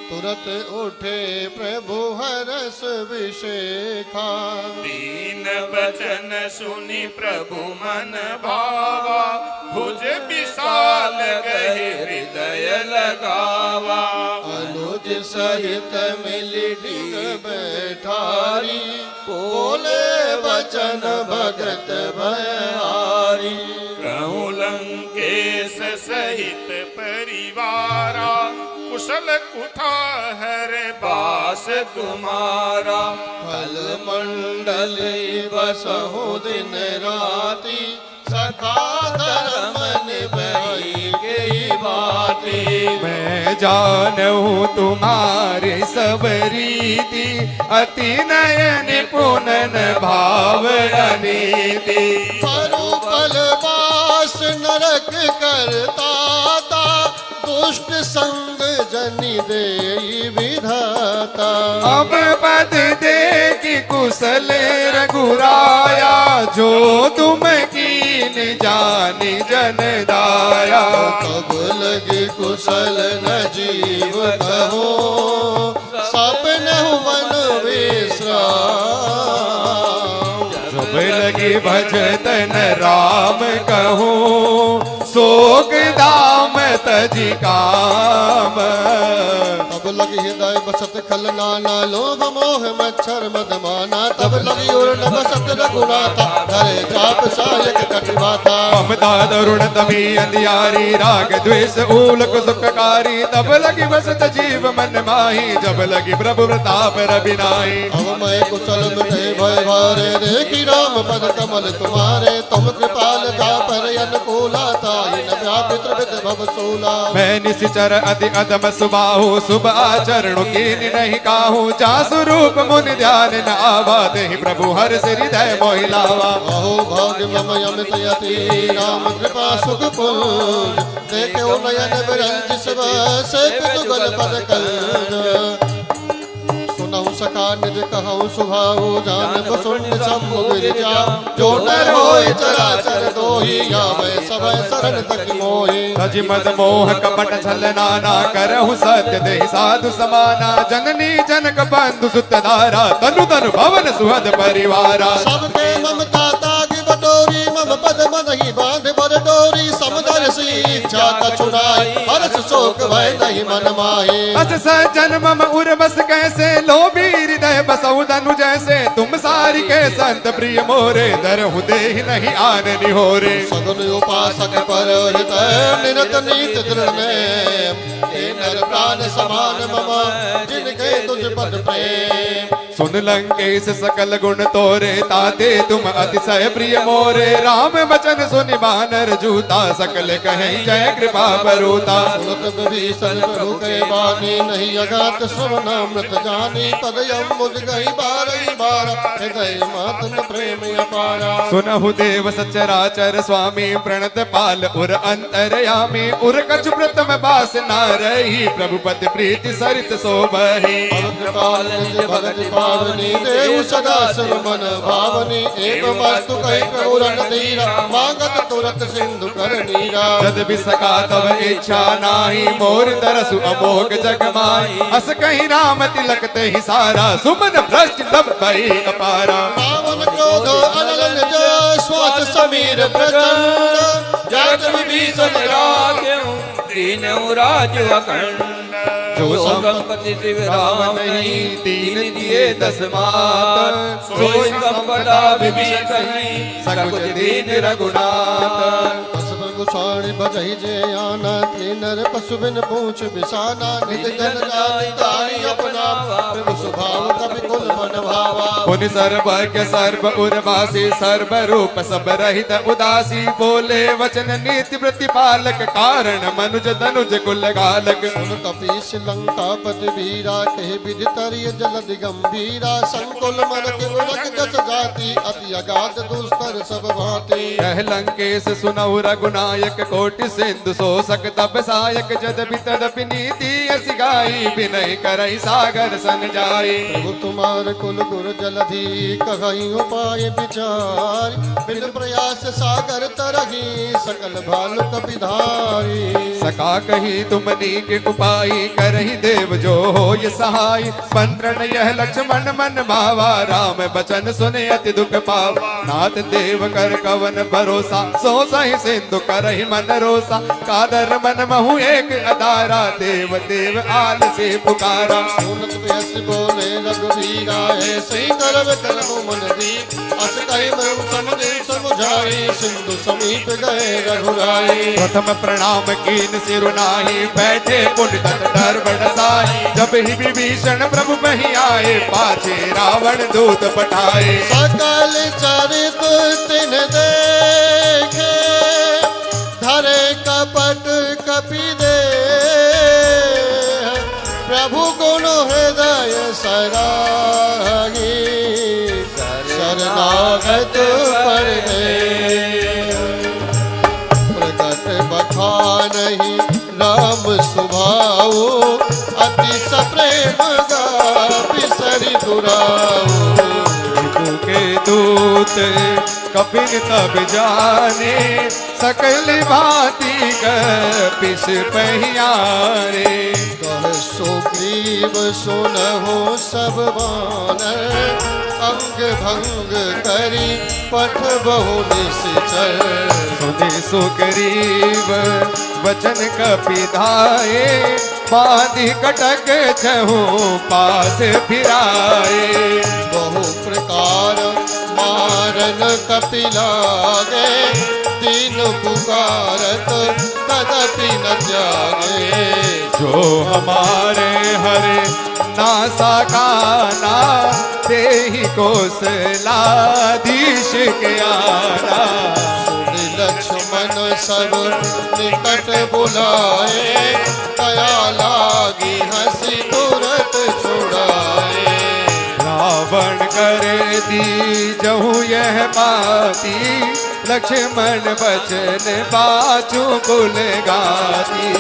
तुरत उठे प्रभु हरस विशेखा दीन बचन सुनि प्रभु मन भावा भुज विशाल गहे हृदय लगावा अनुज सहित मिली डिग बैठारी बोले वचन भगत भयहारी कहूँ लंकेश सहित परिवारा कुशल कुठा हर बास तुम्हारा फल मंडल बसहु दिन राति सखा धर्म निभाई गई बाती मैं जानूं तुम्हारी सब रीति अति नयन पुनन भाव अनीति परु बलवास नरक करता ता दुष्ट संग जनि दे विधाता अब पद दे कि कुशल रघुराया जो तुम कीन जानि जन दाया कब लगे कुशल न जीव कहो सपन मन विश्राम शुभ लगी भजतन राम कहूँ शोक दाम जी काम। तब लगी हृदय बसत खल नाना, लोभ मोह मच्छर मद माना। तब लगी उर्ण बसत रघुनाथा, धरे चाप सायक कटिवाता। ममता दरुण तमी अंधियारी, राग द्वेष ऊल सुखकारी। तब लगी बसत जीव मन माही, जब लगी प्रभु प्रताप रविनाई। अब मैं कुशल मिटे भय भारे, देखी राम पद कमल तुम्हारे। तुम कृपाल जा पर अनुकूला, ताहि न व्यापित्र विद भव सूला। मैं निश्चर अति अदम सुबाहु, शुभ आचरण कीन नहीं काहू। जा स्वरूप मुनि ध्यान न आवा, देहि प्रभु हर हृदय मोहि लावा। अहो भाग्य मम अमित यति, राम कृपा सुख पुंज। देखे नयन विरंज शिव, से कुतुगल पद कंज। सुनहु सखा निज कहु सुभाऊ, जान बसुंड शंभु गिरिजा। जो नर होय चराचर दोही, आवे सभय शरण तक मोहि। तज मद मोह कपट छल नाना, करहु सत्य देहि साधु समाना। जननी जनक बंधु सुत धारा, तनु तनु भवन सुहद परिवारा। सबके ममता ताग बटोरी, मम पद मनहि बांध बर डोरी। समदर सी इच्छा कछुनाई, हर्ष शोक भय नहीं मन माहि। अस सज्जन मम उर बस कैसे, लोभी हृदय बसहु धनु जैसे। तुम सारी के संत प्रिय मोरे, धरहु देहि नहीं आन निहोरे। सगुन उपासक पर हृदय, निरत नीत दृढ़ में। हे नर प्राण समान मम, जिनके तुझ पद प्रेम। सुन लंकेश सकल गुण तोरे, ताते तुम अतिशय प्रिय मोरे। राम बचन सुनि बानर जूता, सकल कहें जय कृपा बरूता। सुनत विभीषण प्रभु के बानी, नहीं अगात श्रवणामृत जानी। पद मुझ गई बारही बार, हृदय मातन प्रेम अपारा। सुनहु देव सचराचर स्वामी, प्रणत पाल उर अंतरयामी। उर कछु प्रथम बास न रही, प्रभु पद प्रीति सरित शोभहि। कृपाल निज भगत पावनी, देहु सदा शिव मन भावनी। एक वस्तु कही प्रभु रणधीरा, मांगत तुरत सिंधु कर नीरा। जद बिसका तब इच्छा नाही, मोर दरसु अमोघ जग माही। अस कहीं राम तिलक तेहि सारा, सुमन भ्रष्ट तब भई अपारा। रावण क्रोध अनल निज, श्वास समीर प्रचंड। जग विभीषण राख्यं, दीनहु राज अखंड। जो संपत्ति शिव राम नहीं, दीन दिए दस मात। सोई संपदा विभीषण नहीं, सकुच दीन रघुनाथ। गुसाणी बजहि जे आना, नर पशु बिन पूछ बिसाना। निज जन जाति ताहि अपना, प्रभु स्वभाव कपि कुल मन भावा। पुनि सर्वज्ञ सर्व उर्वासी, सर्व रूप सब रहित उदासी। बोले वचन नीति प्रतिपालक, कारण मनुज धनुज कुल गालक। सुन कपीस लंकापति वीरा, कहि विधि तरिय जलधि गंभीरा। संकुल मन के उलक जस जाति, अति अगाध दुस्तर सब भांति। कह लंकेश सुनहु रघुनायक, कोटि सिंधु शोषक तब सायक। जदपि तदपि नीति असी गाई, बिनय करई सागर सन जाई। प्रभु तुम्हार कुल गुर जलधि, कहि उपाय विचार। बिन प्रयास सागर तरहि, सकल भालु कपिधारी। सका कही तुमनी के उपाय, करही देव जो हो ये सहाय। मंत्रण यह लक्ष्मण मन भावा, राम बचन सुने अति दुख पावा। नाथ देव कर कवन भरोसा, सो सही सिंधु करही मन रोसा। कादर मन महु एक अदारा, देव देव आल से पुकारा। सुनत बेस बोले रघुवीरा, ऐसे करब करहु मन दी। अस कहि मरु समुझे समुझाई, सिंधु समीप गए रघुराई। प्रथम प्रणाम कीन सिरु नाही, बैठे पुण्य तट डर बरसाई। जब ही विभीषण प्रभु बहि आए, पाछे रावण दूत पठाए। सकल चरित तिन देखे, धरे कपट कपि दे। प्रभु गुण हृदय सराही, शरणागत पर प्रकट बखानहि राम स्वभाव। अति सप्रेम गापि सरि दुराऊ। के दूत कपिन तब जाने, सकल भांति कपिस पहियारे। कह सुग्रीव सुनहु सब बानर, अंग भंग करी पठ बहु निश्चर। सुने सुग्रीव वचन कपिधाए, बांधि कटक छहु पास फिराए। बहु प्रकार मारन कपि लागे, दीन पुकारत तदपि न त्यागे। जो हमारे हरे नासा खाना, तेहि कौशलाधीश के आना। सुनि लक्ष्मण सब निकट बुलाए, दया लागी हंसी तुरत छुड़ाए। रावण करे दीजहु यह बाती, लक्ष्मण बचन बाजू कुल गाती।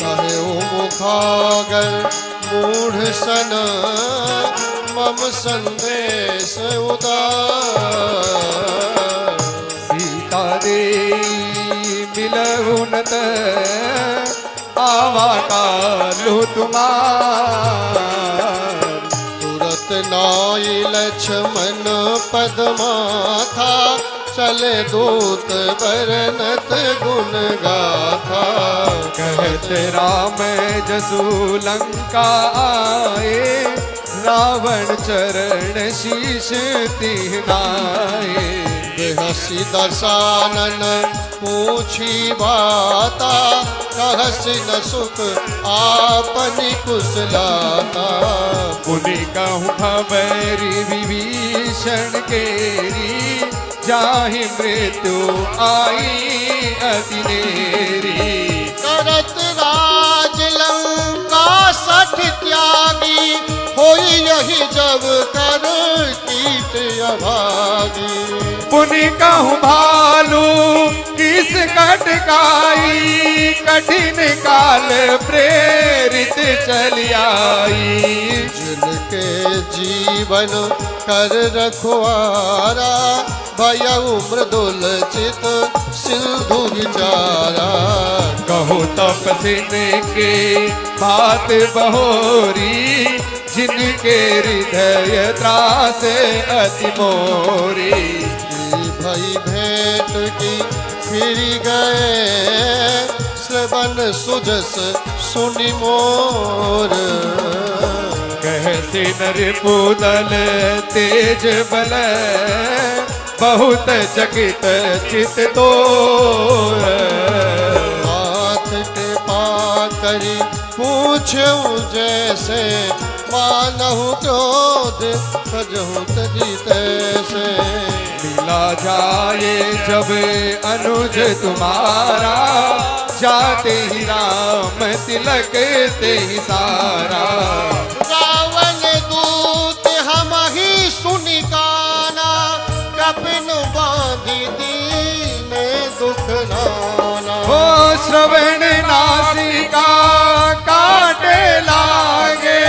कहे मुखागर मूढ़ सन, मम संदेश उदार। सीता दे मिलहुनत, आवा कालु तुम्हार। तुरत नाई लक्ष्मण पद माथा, चले दूत बरनत गुण गाथा। कहत राम जसु लंका आए, रावण चरण शीश तिहनाए। बेहसी दशानन पूछी बाता, कहसी न सुख आपनी कुशलाता। पुनि कहूँ खबरी विभीषण केरी, जाहि मृत्यु आई अतिनेरी। करत राज लंका सठ त्यागी, होई यही जब कर कीट अभागी। पुनि कहूँ भालू किस कटकाई, कठिन काल प्रेरित चली आई। जिनके जीवन कर रखवारा, भयउ मृदुल चित सिंधु विचारा। कहूँ तपसिन के बात बहोरी, जिनके हृदय त्रास अति मोरी। भई भेंट की फिर गए, श्रवण सुजस सुनि मोर। कहते नर पुदल तेज बल, बहुत चकित चित तोर। हाथ के पाकरी पूछूं जैसे, मानहु क्रोध तजहु तजी तैसे। मिला जाए जब अनुज तुम्हारा, जाते ही राम तिलक ते ही सारा। रावण दूत हम ही सुनि काना, कपिन बांधि दीन दुख नाना। हो श्रवण नासिका काटे लागे,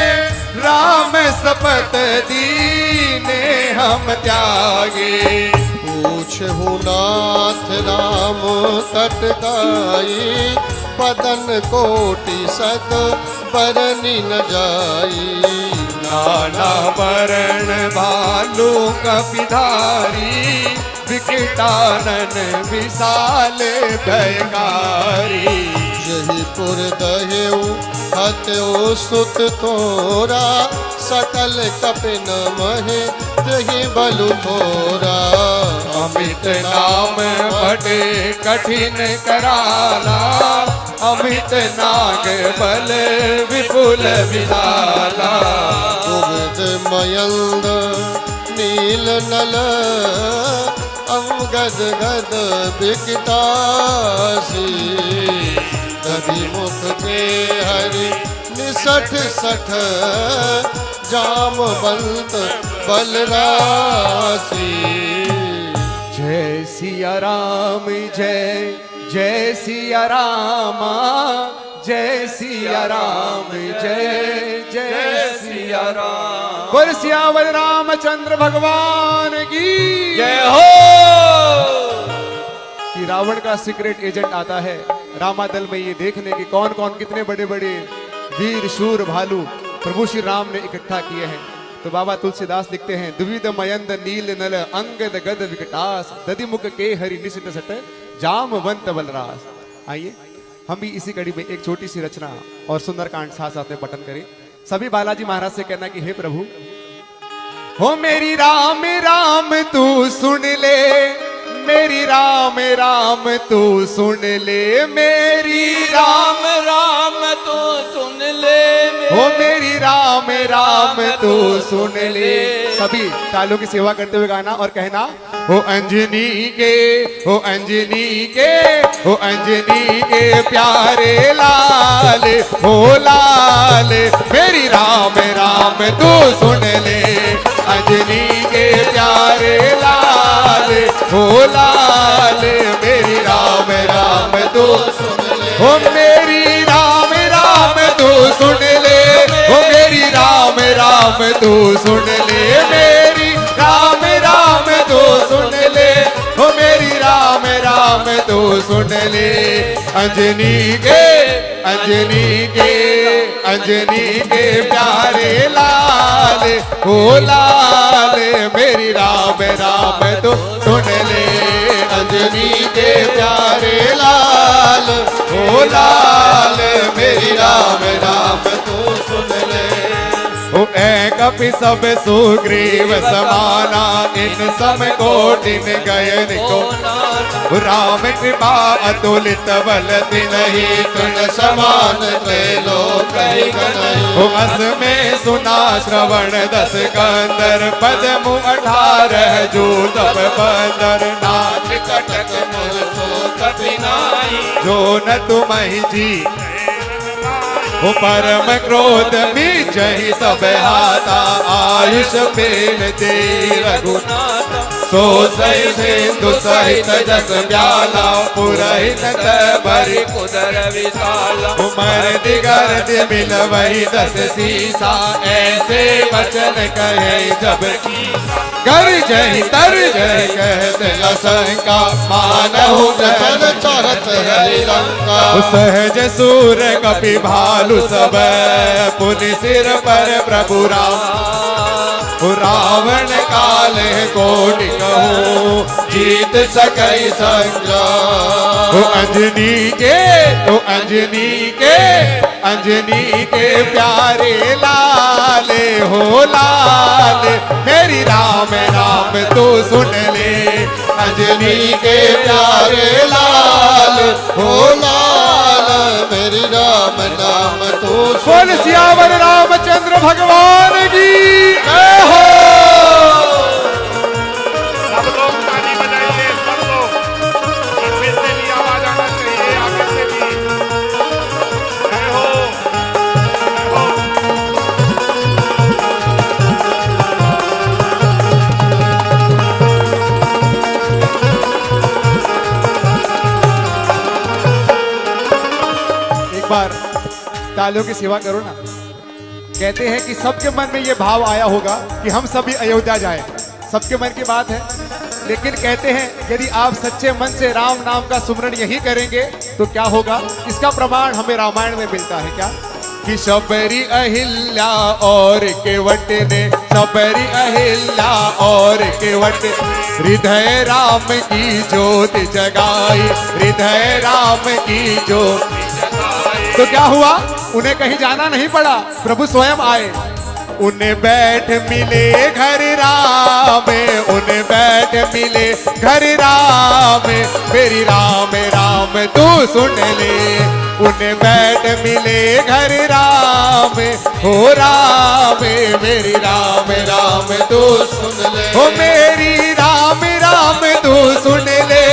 राम सपत दीने हम त्यागे। पूछहु नाथ राम कटकाई, बदन कोटि सत बरनी न जाई। नाना वरण भालू कपिधारी, विकटानन विशाल भयकारी। यही पुर दहेउ हत्यो सुत तोरा, सकल कपिन महे तहि बलु थोरा। अमित नाम बड़े कठिन कराला, अमित नाग बल विपुल विशाला। उगद मयंद नील नल, अंगद गद बिकटासी। दधि मुख के हरि निसठ सठ, जामवंत बलरासी। जय सिया राम जय जय सिया रामा, जय सिया राम जय जय सिया राम। बोल सियावर रामचंद्र भगवान की जय हो। कि रावण का सीक्रेट एजेंट आता है रामादल में, ये देखने कि कौन कौन कितने बड़े बड़े वीर शूर भालू प्रभु श्री राम ने इकट्ठा किए हैं। तो बाबा तुलसीदास लिखते हैं द्विविध मयंद नील नल अंगद गद विकटास दधिमुख के हरि निशित सट जामवंत बलरास। आइए हम भी इसी कड़ी में एक छोटी सी रचना और सुंदरकांड साथ साथ में पठन करें। सभी बालाजी महाराज से कहना कि हे प्रभु, हो मेरी राम राम तू सुन ले, मेरी राम राम तू सुन ले, मेरी राम राम तू सुन ले, हो मेरी राम राम तू सुन ले। सभी तालों की सेवा करते हुए गाना और कहना, हो अंजनी के, हो अंजनी के, हो अंजनी के प्यारे लाल, हो लाल मेरी राम राम तू सुन ले, अंजनी के प्यारे लाल, हो लाल मेरी राम राम तू सुन ले, हो मेरी राम राम तू सुन ले, हो मेरी राम राम तू सुन ले, मेरी राम राम तू सुन ले, हो मेरी राम राम तू सुन ले। अंजनी के, अंजनी के, अंजनी के प्यारे लाल, हो लाल मेरी राम राम तू सुन ले, अंजनी के प्यारे लाल, हो लाल मेरी राम राम तू सुन ले। ओ ए कपि सब सुग्रीव समाना, इन सम कोटिन गयन को राम कृपा अतुलित बल तिनहि, तुन समान लोक ओ अस में सुना श्रवण 10 कंदर, पद मुँह 18 जो तब बंदर, नाथ कटक मूल सो कठिनाई, जो न तुमहि जी हो परम क्रोध बीजहि सब हाथा, आयुष पेन दे रघुनाथ, सो सही सिंधु सहित जस ब्याला, पुरहित बरि कुदर विशाला, उमर दिगर मिल वही 10 सीसा, ऐसे वचन कहे जब कर जय तर जय कहते लशंका, मानहु जन चाहत हरि लंका, सहज सूर कपि भालु सब, पुनि सिर पर प्रभु राम, रावण काल कोटि कहूँ, जीत सकई संग्राम। ओ अंजनी के, ओ अंजनी के, अंजनी के प्यारे लाल, हो लाल मेरी राम राम तू सुन ले, अंजनी के प्यारे लाल, हो लाल मेरी राम नाम तू बोल सियावर रामचंद्र भगवान की जय हो। सब लोग ताली बजाइए, सब लोग पीछे से भी आवाज आना चाहिए, आगे से भी। जय हो, जय हो। एक बार तालियों की सेवा करो ना। कहते हैं कि सबके मन में ये भाव आया होगा कि हम सभी अयोध्या जाएं, सबके मन की बात है। लेकिन कहते हैं यदि आप सच्चे मन से राम नाम का सुमरण यही करेंगे तो क्या होगा, इसका प्रमाण हमें रामायण में मिलता है। क्या कि शबरी अहिल्या और केवट ने, शबरी अहिल्या और केवट, हृदय राम की ज्योत जगाई, हृदय राम की ज्योत। तो क्या हुआ, उन्हें कहीं जाना नहीं पड़ा, प्रभु स्वयं आए। उन्हें बैठ मिले घर राम, उन्हें बैठ मिले घर राम, मेरी राम राम तू सुन ले। उन्हें बैठ मिले घर राम, हो राम मेरी राम राम तू सुन ले, हो मेरी राम राम तू सुन ले,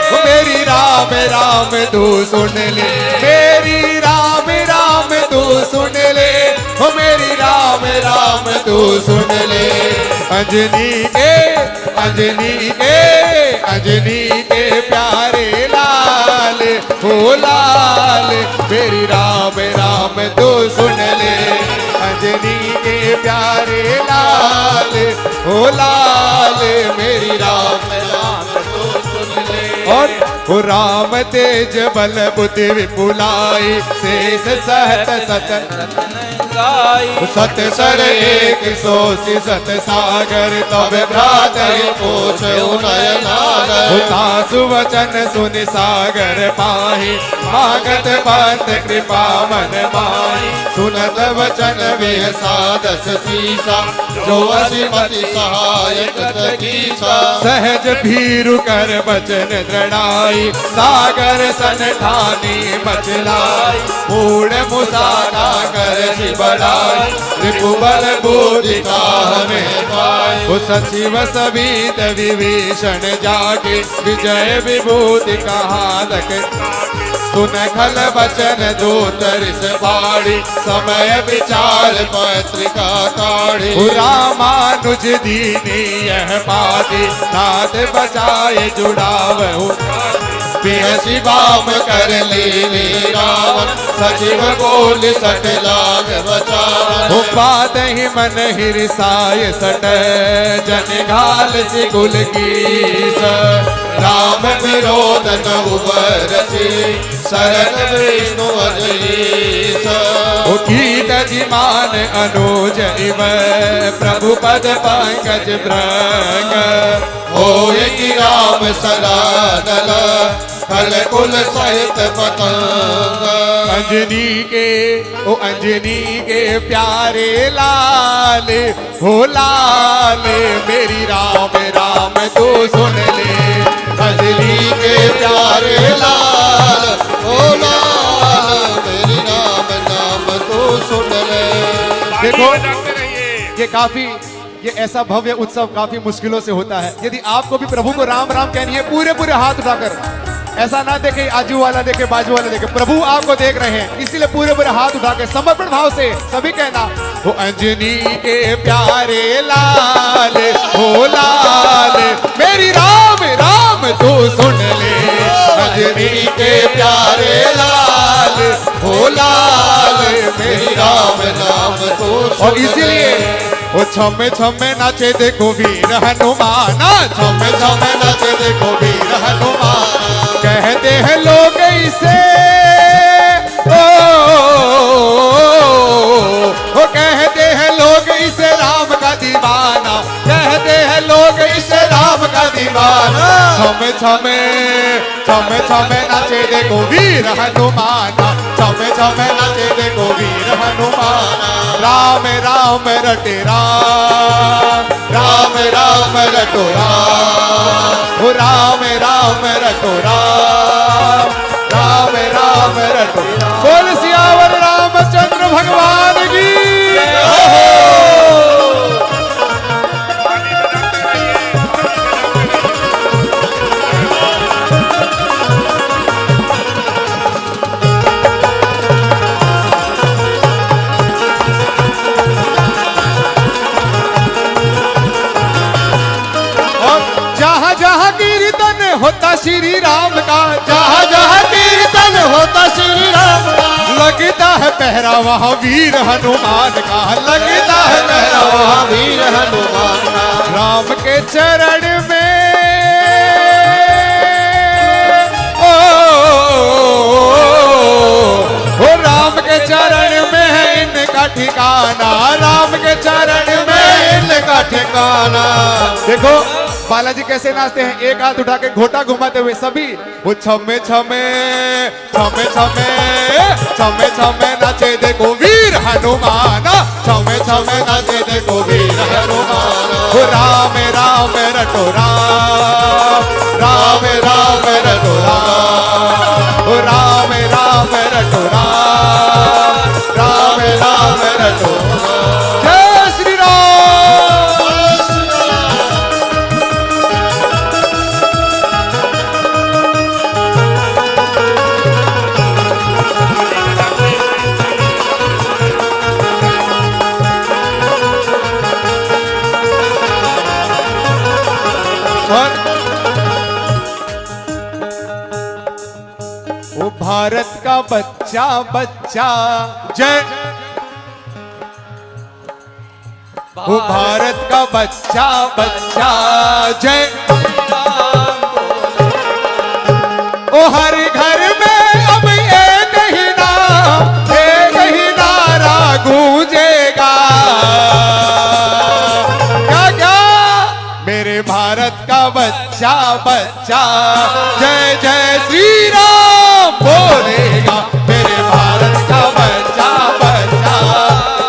हो मेरी राम राम तू सुन ले, मेरी राम राम तू सुन ले, हो मेरी राम राम तू सुन ले। अंजनी के, अंजनी के, अंजनी के प्यारे लाल, हो लाल मेरी राम राम तू सुन ले। अंजनी के प्यारे लाल, हो लाल मेरी राम राम तू सुन ले। और हो राम तेज बल बुद्धि विपुलाई, शेष सहत सत लगाई। सत सर एक सोसी सत सागर तब भ्रातरि पूछे नयन तासु वचन सुनि सागर पाहि मागत पंथ कृपा मन माहि सुनत वचन वेह सादस सीसा जो असिमति सहायक तकीसा सहज भीरु कर बचन दृढ़ाई सागर सन ठानी मचलाई मूढ़ मुसाना कर सि बढ़ाई रिपुबल बुद्धि हमें पाई वो सचिव सबीत विभीषण जाके विजय विभूति कहानक सुन खल बचन जो तरस बाड़ी समय विचार पत्रिका काढ़ी रामानुज दीनी यह पाती नाथ बचाए जुड़ावहु पियसी बाम कर लीली रावण सचिव बोल सट लाग बचावन बात ही मन हिरसाय सट जन घाल सि गुल गीस राम विरोध न उबरसी शरण विष्णु अजईस कीट जिमान अनुज इव प्रभु पद पंकज भ्रंग होय कि राम सरादल कल कुल सहित पतंग अंजनी के प्यारे लाल हो लाल मेरी राम राम तू सुन ले अंजनी के प्यारे लाल हो लाल मेरी राम नाम तू सुन ले। देखो ये ऐसा भव्य उत्सव काफी मुश्किलों से होता है। यदि आपको भी प्रभु को राम राम कहनी है पूरे पूरे हाथ उठाकर, ऐसा ना देखे आजू वाला देखे बाजू वाला देखे, प्रभु आपको देख रहे हैं इसीलिए पूरे पूरे हाथ उठा के समर्पण भाव से सभी कहना वो अंजनी के प्यारे लाल हो लाल मेरी राम राम तू सुन ले अंजनी के प्यारे लाल हो लाल मेरी राम राम तू सुन। और इसीलिए वो छमे छमे नाचे देखो वीर हनुमान छमे छमे नाचे देखो वीर हनुमान कहते हैं लोग इसे ओ कहते हैं लोग इसे राम का दीवाना कहते हैं लोग इसे राम का दीवाना छमे छमे छमे छमे नाचे देखो वीर हनुमान छमे छमे नाचे देखो वीर हनुमान राम राम रटे राम राम राम रटो राम राम राम रटो राम राम राम रटो बोल सियावर रामचंद्र भगवान की होता श्री राम का जहाँ जहाँ कीर्तन होता श्री राम का लगता है पहरा वहाँ वीर हनुमान का लगता है पहरा वहाँ वीर हनुमान का राम के चरण में ओ राम के चरण में है इनका ठिकाना राम के चरण में इनका ठिकाना। देखो बालाजी कैसे नाचते हैं एक हाथ उठा के घोटा घुमाते हुए सभी वो छमे छमे छमे छमे छमे छमे नाचे देखो वीर हनुमान छमे छमे नाचे देखो वीर हनुमान वो राम राम रटो राम राम राम रटो राम वो राम राम रटो राम राम राम रटो जय श्री राम। वो भारत का बच्चा बच्चा जय वो भारत का बच्चा बच्चा जय ओ हर घर में अब एक ही नारा गूंजे मेरे भारत का बच्चा बच्चा जय जय श्री राम बोलेगा। मेरे भारत का बच्चा बच्चा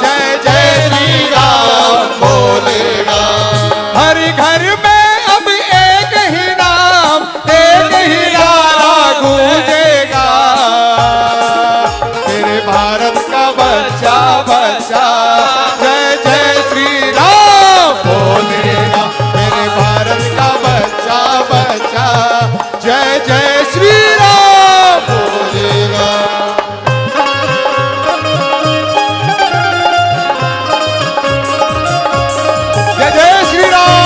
जय जय श्री राम बोलेगा। हर घर में अब एक ही नाम, एक ही नारा गूंजेगा। मेरे भारत का बच्चा बच्चा जय जय श्री राम बोलेगा। मेरे भारत का बच्चा बच्चा जय जय श्री राम बोलेगा। जय जय श्री राम।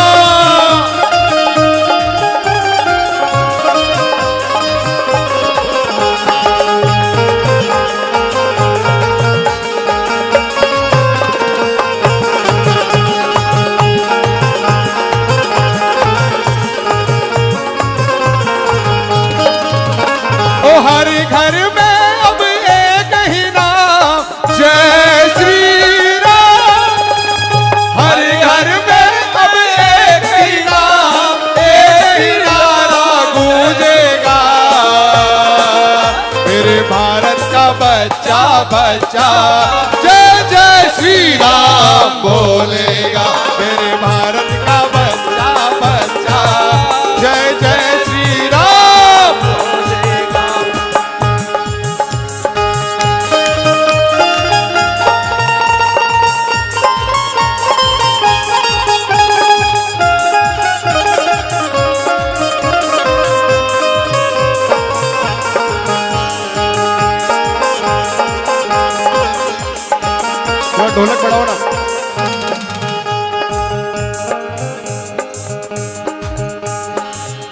ओ हर घर में अब एक ही नाम जय श्री राम। हर घर में अब एक ही नाम, एक ही नारा गूंजेगा। मेरे भारत का बच्चा बच्चा जय जय श्री राम बोलेगा। मेरे भारत का बच्चा बच्चा जय जय श्री राम बोलेगा। थोड़ा ढोलक बढ़ाओ ना।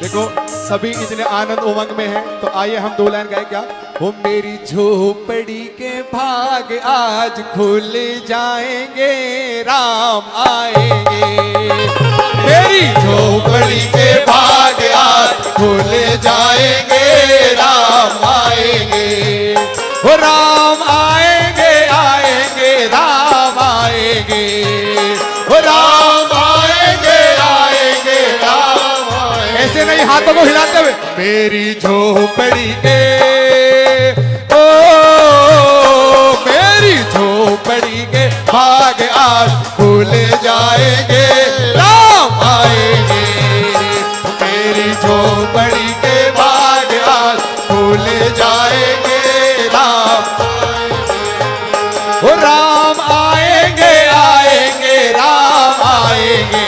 देखो सभी इतने आनंद उमंग में हैं, तो आइए हम दो लाइन गाए क्या। वो मेरी झोपड़ी के भाग आज खुल जाएंगे, राम आएंगे। मेरी झोपड़ी के भाग आज खुल जाएंगे, राम आएंगे। वो राम आएंगे आएंगे राम आएंगे। वो राम आएंगे आएंगे राम आएंगे। ऐसे नहीं, हाथों को हिलाते हुए। मेरी झोपड़ी के ओ मेरी झोपड़ी के भाग आज खुल जाएंगे, राम आएंगे। मेरी झोपड़ी के भाग आज खुल जाएंगे, राम ओ राम आएंगे आएंगे राम आएंगे।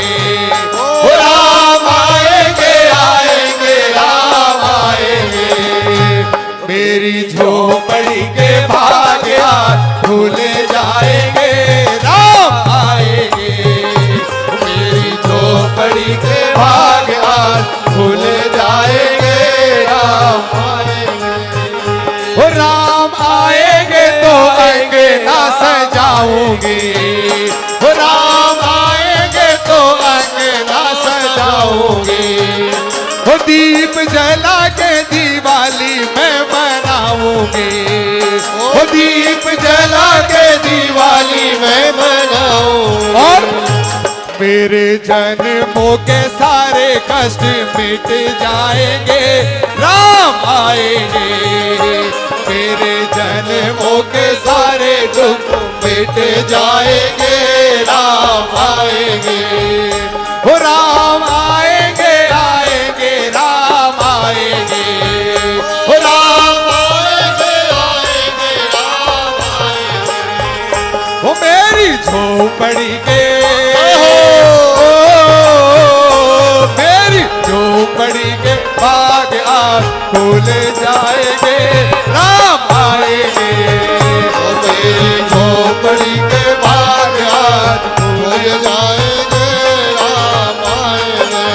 ओ राम आएंगे आएंगे राम आएंगे। मेरी झोपड़ी के भाग आज खुल जाएंगे, राम आएंगे। मेरी झोपड़ी के भाग आज खुल जाएंगे, राम आएंगे। ओ राम आएंगे तो आएंगे ना सजाऊंगी। ओ राम आएंगे तो आएंगे ना सजाऊंगी। ओ दीप जला के दिवाली मैं मनाऊंगी। ओ दीप जला के दिवाली मैं मनाऊंगी। और मेरे जन्मों के सारे कष्ट मिट जाएंगे, राम आएंगे। मेरे जन्मों के सारे दुख मिट जाएंगे, राम आएंगे। हो राम आएंगे आएंगे राम आएंगे। हो राम आएंगे आएंगे राम आएंगे। वो मेरी झोपड़ी के मेरी झोपड़ी के भाग आज खुल जाएंगे, राम आएंगे। ओ मेरी झोपड़ी के भाग आज खुल जाएंगे, राम आएंगे।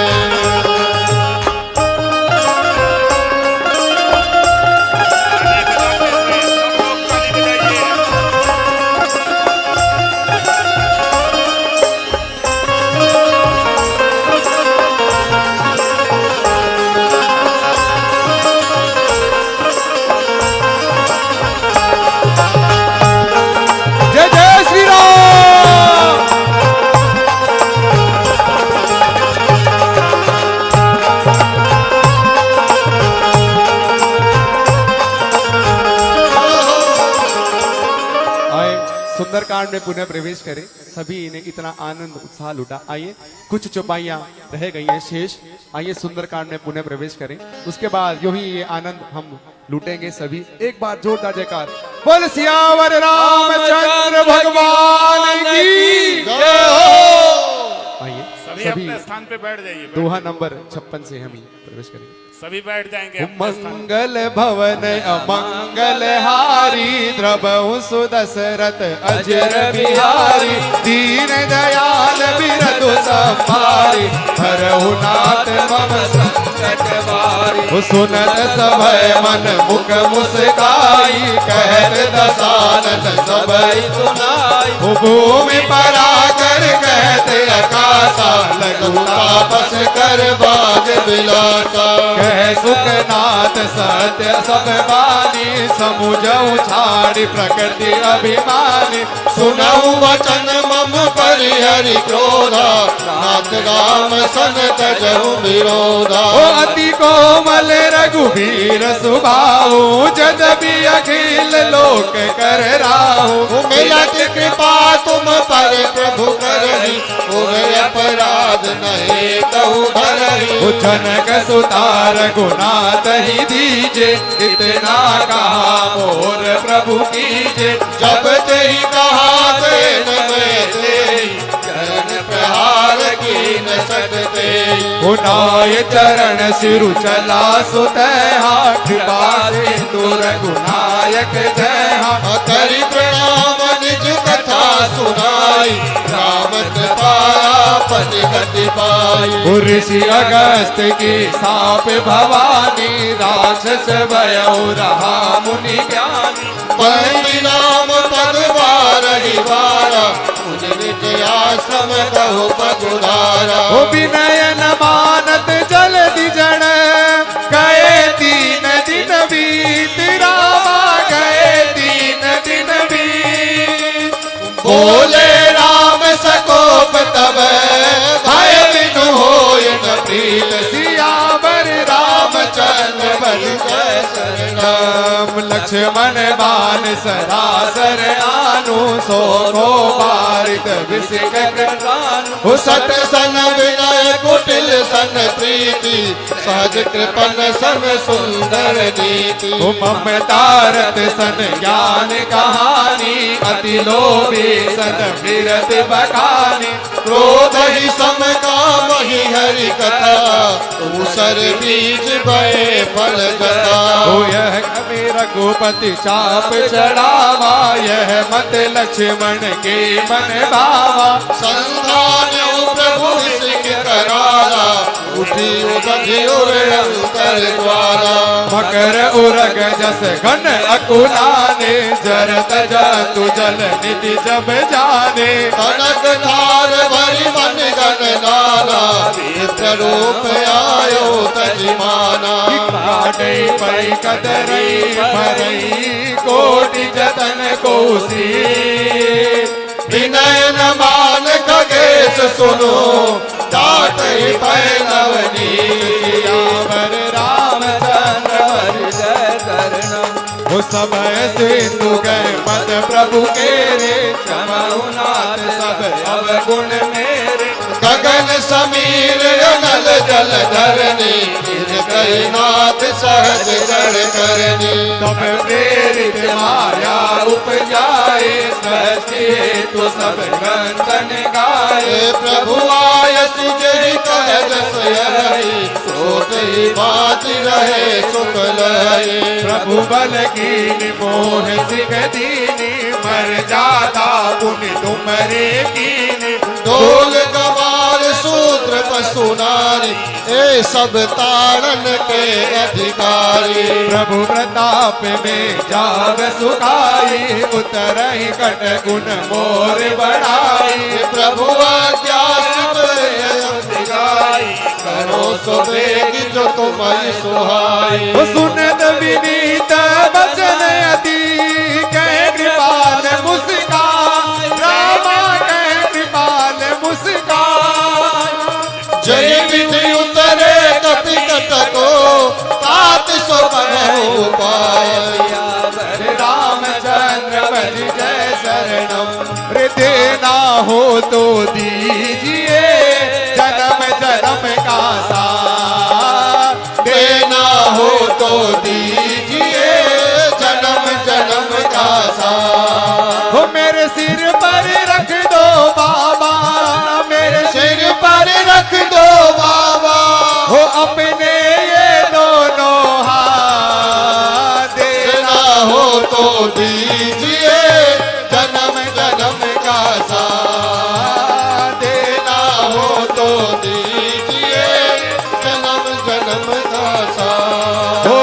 सुंदरकांड में पुनः प्रवेश करें। सभी ने इतना आनंद उत्साह लूटा। आइए कुछ चौपाइयां रह गई हैं शेष, आइए सुंदरकांड में पुनः प्रवेश करें। उसके बाद यो ही ये आनंद हम लूटेंगे सभी। एक बार जोरदार जयकार बोल सियावर रामचंद्र भगवान की जय हो। आइए सभी सभी अपने स्थान पे बैठ जाइए। दोहा नंबर 56 से हम ही प्रवेश करेंगे। सभी बैठ जाएंगे अपने स्थान पे। मंगल भवन अमंगल हारी द्रबहु सुदशरथ अजर बिहारी दीन दयाल बिरधु संभारी हरहु नाथ मम संकट बारी। सुनत सभय मन मुख मुस्काई कहत दसानन सबई सुनाई। भूमि पराकर कहते आकाशा लघु तापस कर बाग बिलासा। कह सुखनाथ सत्य सब बानी समुझऊ छाड़ी प्रकृति अभिमानी। सुनऊ वचन मम परिहरि क्रोधा नाथ राम सन तजहु विरोधा। ओ अति कोमल रघुवीर सुभाऊ जदपि अखिल लोक कर राहु। मिलत कृपा तुम पर प्रभु करहि और अपराध नहीं कहु धरहि। जनक सुतार गुनात ही दीजे इतना कहा मोर प्रभु कीजे। जब तेहि कहा देन में देहि चरण प्रहार कीन सकते। गुनाय चरण सिरु चला सुतहा कृपा सिंधु रघुनायक जयहा। करि प्रणाम निज कथा सुनाई राम कृपाया पति गति पाई। ऋषि अगस्त की साप भवानी राक्षस भयउ रहा मुनि ज्ञानी। बंदी नाम पद बारहि बारा मुनि निज आश्रम कहो पगुधारा। ओ विनय न मानत जल्दि जन गए 3 दिन बीत रामा गए 3 दिन बीत। बोले राम सकोप तब भय बिनु होय न प्रीत। सियावर रामचंद्र बल जय शरणम। लक्ष्मण बान सरासर आनु सो को बारित विसिक कृतानु। सत सन विनय कुटिल सन प्रीति सहज कृपन सन सुंदर नीति। ममतारत सन ज्ञान कहानी अति लोभी सन विरत बखानी। क्रोध ही सम काम ही हरि कथा दूसर बीज भय फल जता। ओ यह कवि रघुपति चाप चढ़ावा यह मत लक्ष्मण के मन भावा। संधान्यो प्रभु सिंह करारा उठी उदधि अंतर द्वारा। मकर उरग जस घन अकुलाने जरत जतु जल निधि जब जाने। कनक धार भरी मन गन नाना मित्र रूप आयो तजिमाना। काटे पई कदरई भरई कोटि जतन कोसी। विनय न मान खगेश सुनो डाट पैनवनी। सियावर रामचंद्र हृदय करणम। उस समय सिंधु गए पद प्रभु के रे क्षमहु नाथ सब अवगुण मेरे। गगन समीर अनल जल धरनी नाथ सहज गण करनी। तब प्रेरित माया उपजाए सृष्टि हेतु सब ग्रंथन गाए। प्रभु आय सुजहि कहज सयहि सोत ही बात रहे सुख लहि। प्रभु बल कीन मोह सिख दीनी मर जाता पुनि तुमरे कीन। डोल गवार शूद्र पशु नारी ए सब तारण के अधिकारी। प्रभु प्रताप में जाग सुखाई उतरहि कट गुण मोर बढ़ाई। प्रभु आज्ञा दिखाई करो सो बेग जो तुम्हारी सुहाई। सुनत विनीत वचन अति कह कृपाल मुस्कान। रामा कह कृपाल मुस्कान। जय विधि उतरे कपि कटको तात सो बनहु पाय। रामचंद्र भज जय शरणम। रे देना हो तो दीजिए जन्म जन्म का साथ, देना हो तो दीजिए जन्म जन्म का साथ। हो मेरे सिर पर रख दो बाबा, मेरे सिर पर रख दो बाबा, हो अपने ये दोनों हाथ। देना हो तो दीजिए जन्म जन्म का साथ। देना हो तो दीजिए जन्म जन्म का साथ। हो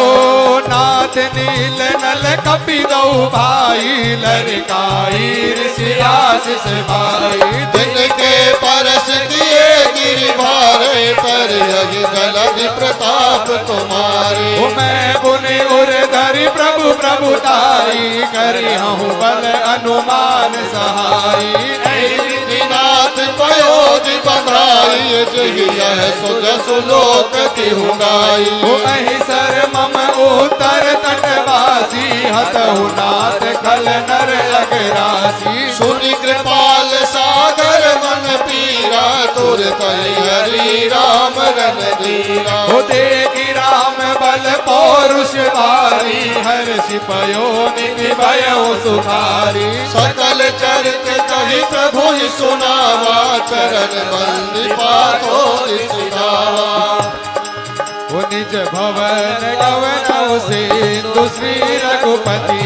नाथ नील नल कपि दो भाई, लरकाई ऋषि आशीष भाई। जिनके परस दिए गिरिभारे पर यही जलधि प्रताप तुम्हारे। हो मैं बुने उर धरि प्रभु प्रभुताई, करी हूँ बल अनुमान सहाई। नाथ पयोधि बधाई, जय सुजसु लोक तिहु गाई। हो अहिसर मम उत्तर तटवासी, हतहु नाथ खल नर अगरासी। सुनि कृपाल सागर मन पीरा, तुर तहि हरि राम रणधीरा। हो देखि राम बल पौरुष भारी, हर्षि पयोनिधि भयउ सुखारी। सकल चरित कहि प्रभु सुनावा, चरण बंदिपा तोरि सिधावा। हो निज भवन गवनौ सिंधु, श्री रघुपति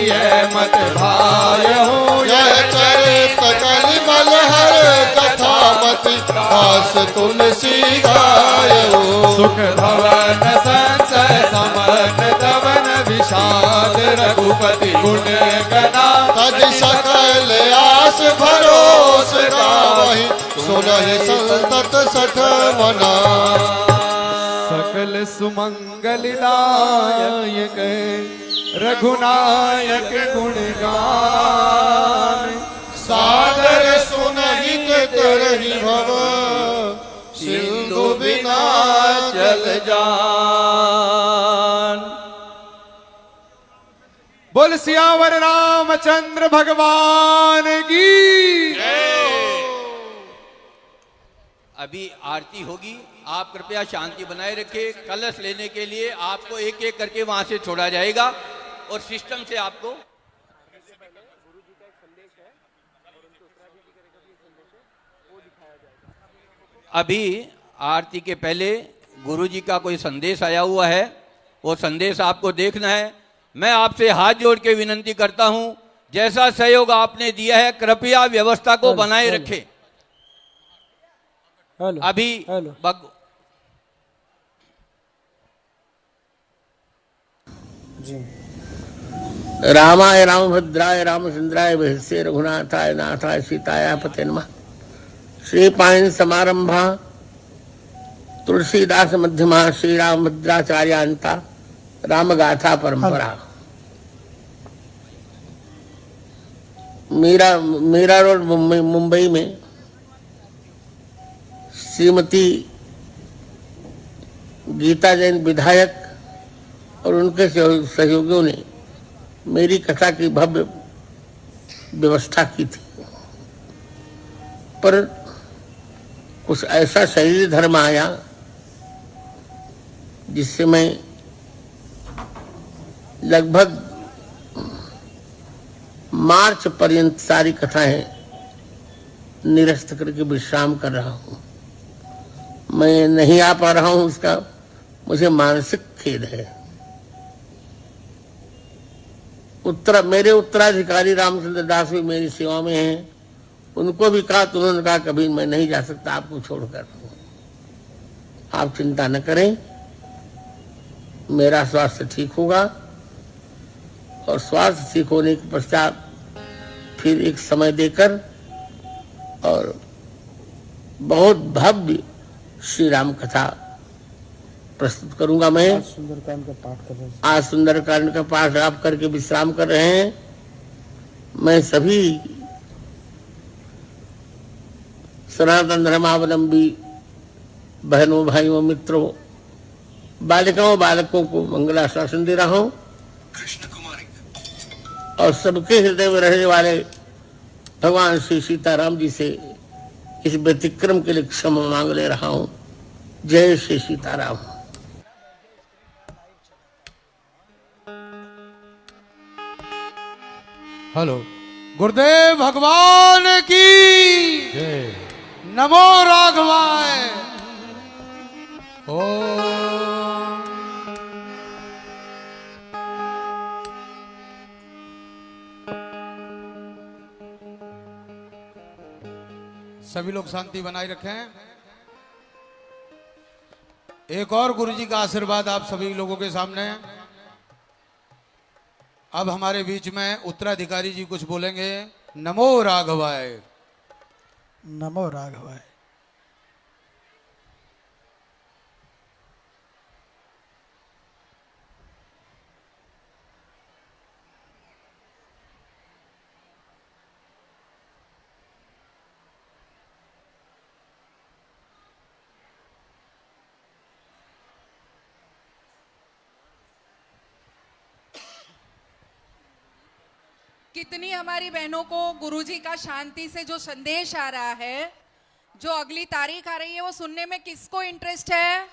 है मत भायहु। जय चरित कलिमल हर कथा मति, दास तुलसी गायौ। सुख भवन संसय समन दवन विषाद, रघुपति गुण गना तज सकल आस भरोस गावहि, सुनहि संतत सठ मना। सकल सुमंगल दायक रघुनायक गुण गान। सादर सुनहित तरहि भव, सिंधु बिना चल जान। बोल सियावर रामचंद्र भगवान की। अभी आरती होगी, आप कृपया शांति बनाए रखें। कलश लेने के लिए आपको एक एक करके वहां से छोड़ा जाएगा और सिस्टम से आपको अभी आरती के पहले गुरुजी का कोई संदेश आया हुआ है, वो संदेश आपको देखना है। मैं आपसे हाथ जोड़ के विनंती करता हूं, जैसा सहयोग आपने दिया है कृपया व्यवस्था को बनाए रखें। अभी रामाय रामभद्राय रामचंद्राय भजसे रघुनाथाय नाथाय सीताय पते नमः। श्री पायन समारंभा तुलसीदास मध्यमा श्री रामभद्राचार्यांता रामगाथा परंपरा। मीरा रोड मुंबई में श्रीमती गीता जैन विधायक और उनके सहयोगियों ने मेरी कथा की भव्य व्यवस्था की थी, पर कुछ ऐसा शरीर धर्म आया जिससे मैं लगभग मार्च पर्यंत सारी कथाएं निरस्त करके विश्राम कर रहा हूं। मैं नहीं आ पा रहा हूं, उसका मुझे मानसिक खेद है। मेरे उत्तराधिकारी रामचंद्र दास भी मेरी सेवा में हैं। उनको भी कहा तो उन्होंने कहा कभी मैं नहीं जा सकता आपको छोड़कर। आप चिंता न करें, मेरा स्वास्थ्य ठीक होगा और स्वास्थ्य ठीक होने के पश्चात फिर एक समय देकर और बहुत भव्य श्री राम कथा प्रस्तुत करूंगा। मैं आज सुंदरकांड का पाठ आप करके विश्राम कर रहे हैं। मैं सभी सनातन धर्मावलंबी बहनों भाइयों मित्रों बालिकाओं बालकों को मंगलाशासन दे रहा हूं और सबके हृदय में रहने वाले भगवान श्री सीताराम जी से इस व्यतिक्रम के लिए क्षमा मांग ले रहा हूं। जय श्री सीताराम। हेलो, गुरुदेव भगवान की जय। नमो राघवाय। ओम। सभी लोग शांति बनाए रखें। एक और गुरुजी का आशीर्वाद आप सभी लोगों के सामने। अब हमारे बीच में उत्तराधिकारी जी कुछ बोलेंगे। नमो राघवाय। नमो राघवाय। कितनी हमारी बहनों को गुरुजी का शांति से जो संदेश आ रहा है, जो अगली तारीख आ रही है, वो सुनने में किसको इंटरेस्ट है?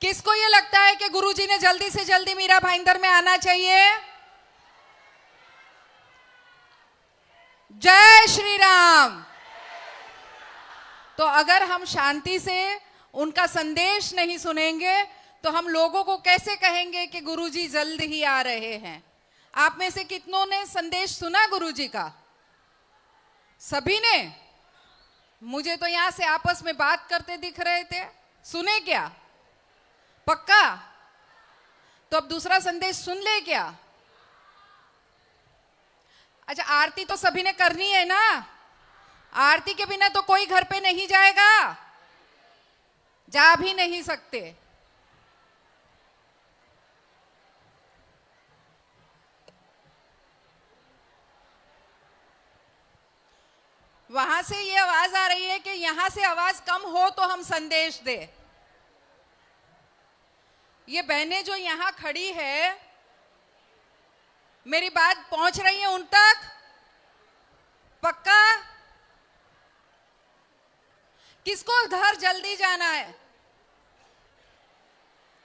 किसको ये लगता है कि गुरुजी ने जल्दी से जल्दी मीरा भाईंदर में आना चाहिए? जय श्री राम। तो अगर हम शांति से उनका संदेश नहीं सुनेंगे तो हम लोगों को कैसे कहेंगे कि गुरुजी जल्द ही आ रहे हैं? आप में से कितनों ने संदेश सुना गुरुजी का? सभी ने? मुझे तो यहां से आपस में बात करते दिख रहे थे। सुने क्या? पक्का? तो अब दूसरा संदेश सुन ले क्या? अच्छा, आरती तो सभी ने करनी है ना? आरती के बिना तो कोई घर पे नहीं जाएगा, जा भी नहीं सकते। वहां से ये आवाज आ रही है कि यहां से आवाज कम हो तो हम संदेश दे। ये बहनें जो यहां खड़ी है, मेरी बात पहुंच रही है उन तक? पक्का? किसको घर जल्दी जाना है?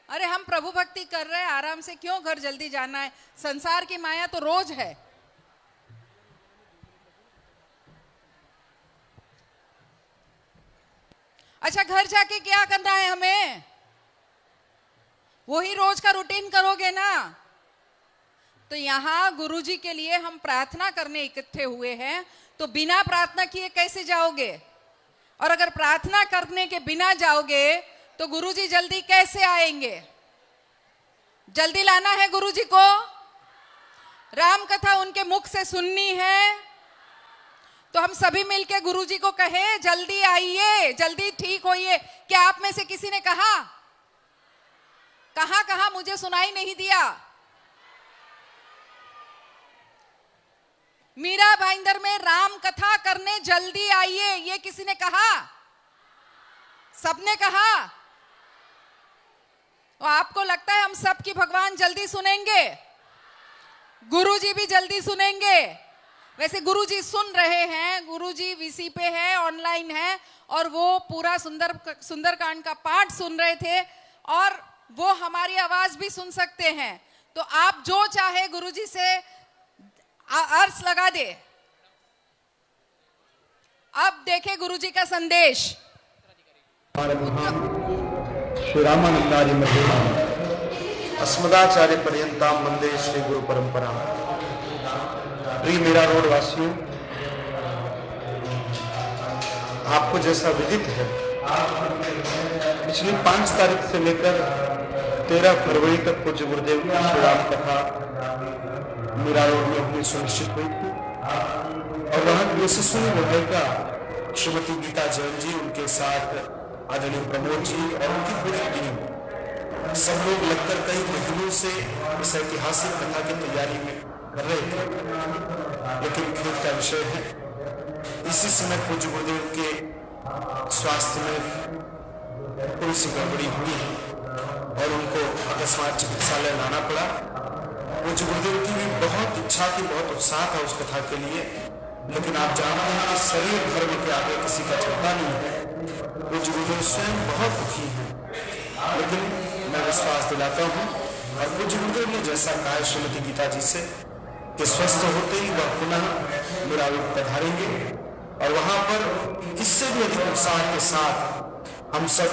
अरे हम प्रभु भक्ति कर रहे हैं आराम से, क्यों घर जल्दी जाना है? संसार की माया तो रोज है। अच्छा, घर जाके क्या करना है हमें? वही रोज का रूटीन करोगे ना? तो यहां गुरुजी के लिए हम प्रार्थना करने इकट्ठे हुए हैं, तो बिना प्रार्थना किए कैसे जाओगे? और अगर प्रार्थना करने के बिना जाओगे तो गुरुजी जल्दी कैसे आएंगे? जल्दी लाना है गुरुजी को, राम कथा उनके मुख से सुननी है, तो हम सभी मिलके गुरुजी को कहे जल्दी आइए, जल्दी ठीक होइए। क्या आप में से किसी ने कहा? कहा कहा? मुझे सुनाई नहीं दिया। मीरा भाईंदर में राम कथा करने जल्दी आइए, ये किसी ने कहा? सबने कहा? तो आपको लगता है हम सबकी भगवान जल्दी सुनेंगे? गुरुजी भी जल्दी सुनेंगे? वैसे गुरुजी सुन रहे हैं, गुरुजी वीसी पे है, ऑनलाइन है, और वो पूरा सुंदरकांड का पाठ सुन रहे थे, और वो हमारी आवाज भी सुन सकते हैं। तो आप जो चाहे गुरुजी से अर्ज लगा दे। अब देखे गुरुजी का संदेश। श्री रामानंदार्य मध्यमाम अस्मदाचार्य पर्यंताम वंदे श्री गुरु परंपरा। प्रिय मीरा रोड वासियों, आपको जैसा विदित है, पिछली 5 तारीख से लेकर 13 फरवरी तक पूज्य गुरुदेव की श्री राम कथा मीरा रोड में अपनी सुनिश्चित हुई थी, और वहां की यशस्वी विधायिका श्रीमती गीता जैन जी, उनके साथ आदरणीय प्रमोद जी और उनकी पूरी टीम, सब लोग लगकर कई महीनों से इस ऐतिहासिक कथा की तैयारी में कर रहे थे। लेकिन खेद का विषय है, इसी समय पूज्य गुरुदेव के स्वास्थ्य में थोड़ी सी गड़बड़ी हुई और उनको अकस्मात चिकित्सालय लाना पड़ा, पूज्य गुरुदेव की भी बहुत इच्छा थी, बहुत उत्साह था उस कथा के लिए, लेकिन आप जानते हैं कि शरीर धर्म के आगे किसी का चलता नहीं है। पूज्य गुरुदेव स्वयं बहुत दुखी हैं, लेकिन मैं विश्वास दिलाता हूँ और पूज्य गुरुदेव ने जैसा कहा श्रीमती गीता जी से कि स्वस्थ होते ही वह पुनः मुरारी पधारेंगे और वहां पर इससे भी अधिक उत्साह के साथ हम सब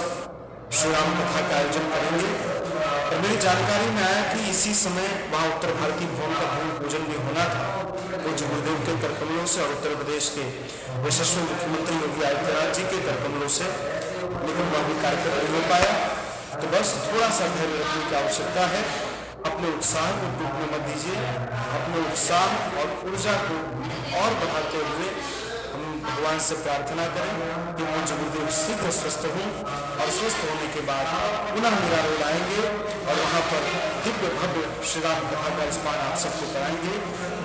श्री राम कथा का आयोजन करेंगे। और मेरी जानकारी में आया कि इसी समय वहाँ उत्तर भारतीय भवन का भूमि पूजन भी होना था पूज्य गुरुदेव के कर कमलों से और उत्तर प्रदेश के यशस्वी मुख्यमंत्री योगी आदित्यनाथ जी के कर कमलों से, लेकिन वह भी कार्यक्रम नहीं हो पाया। तो बस थोड़ा सा धैर्य रखने की आवश्यकता है, अपने उत्साह को टूटने मत दीजिए, अपने उत्साह और ऊर्जा को और बढ़ाते हुए हम भगवान से प्रार्थना करें कि पूज्य गुरुदेव शीघ्र स्वस्थ हों और स्वस्थ होने के बाद पुनः मीरा रोड आएंगे और वहाँ पर दिव्य भव्य श्री राम कथा का स्मरण आप सबको कराएंगे।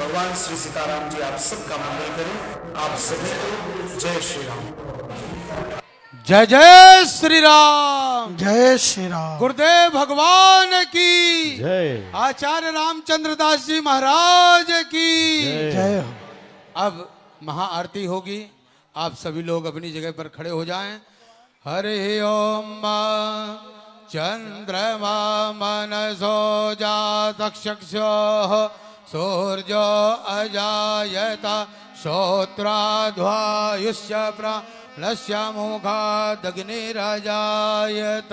भगवान श्री सीताराम जी आप सबका मंगल करें। आप सभी को जय श्री राम। जय जय श्री राम। जय श्री राम। गुरुदेव भगवान की जय। आचार्य रामचंद्र दास जी महाराज की जय हो। अब महाआरती होगी, आप सभी लोग अपनी जगह पर खड़े हो जाएं। हरि ओम चंद्रमा मनसो जातक्षक्षोः सूर्यो अजायत श्रोत्राध्वायुष्य प्राणस्य मुखादग्निरजायत।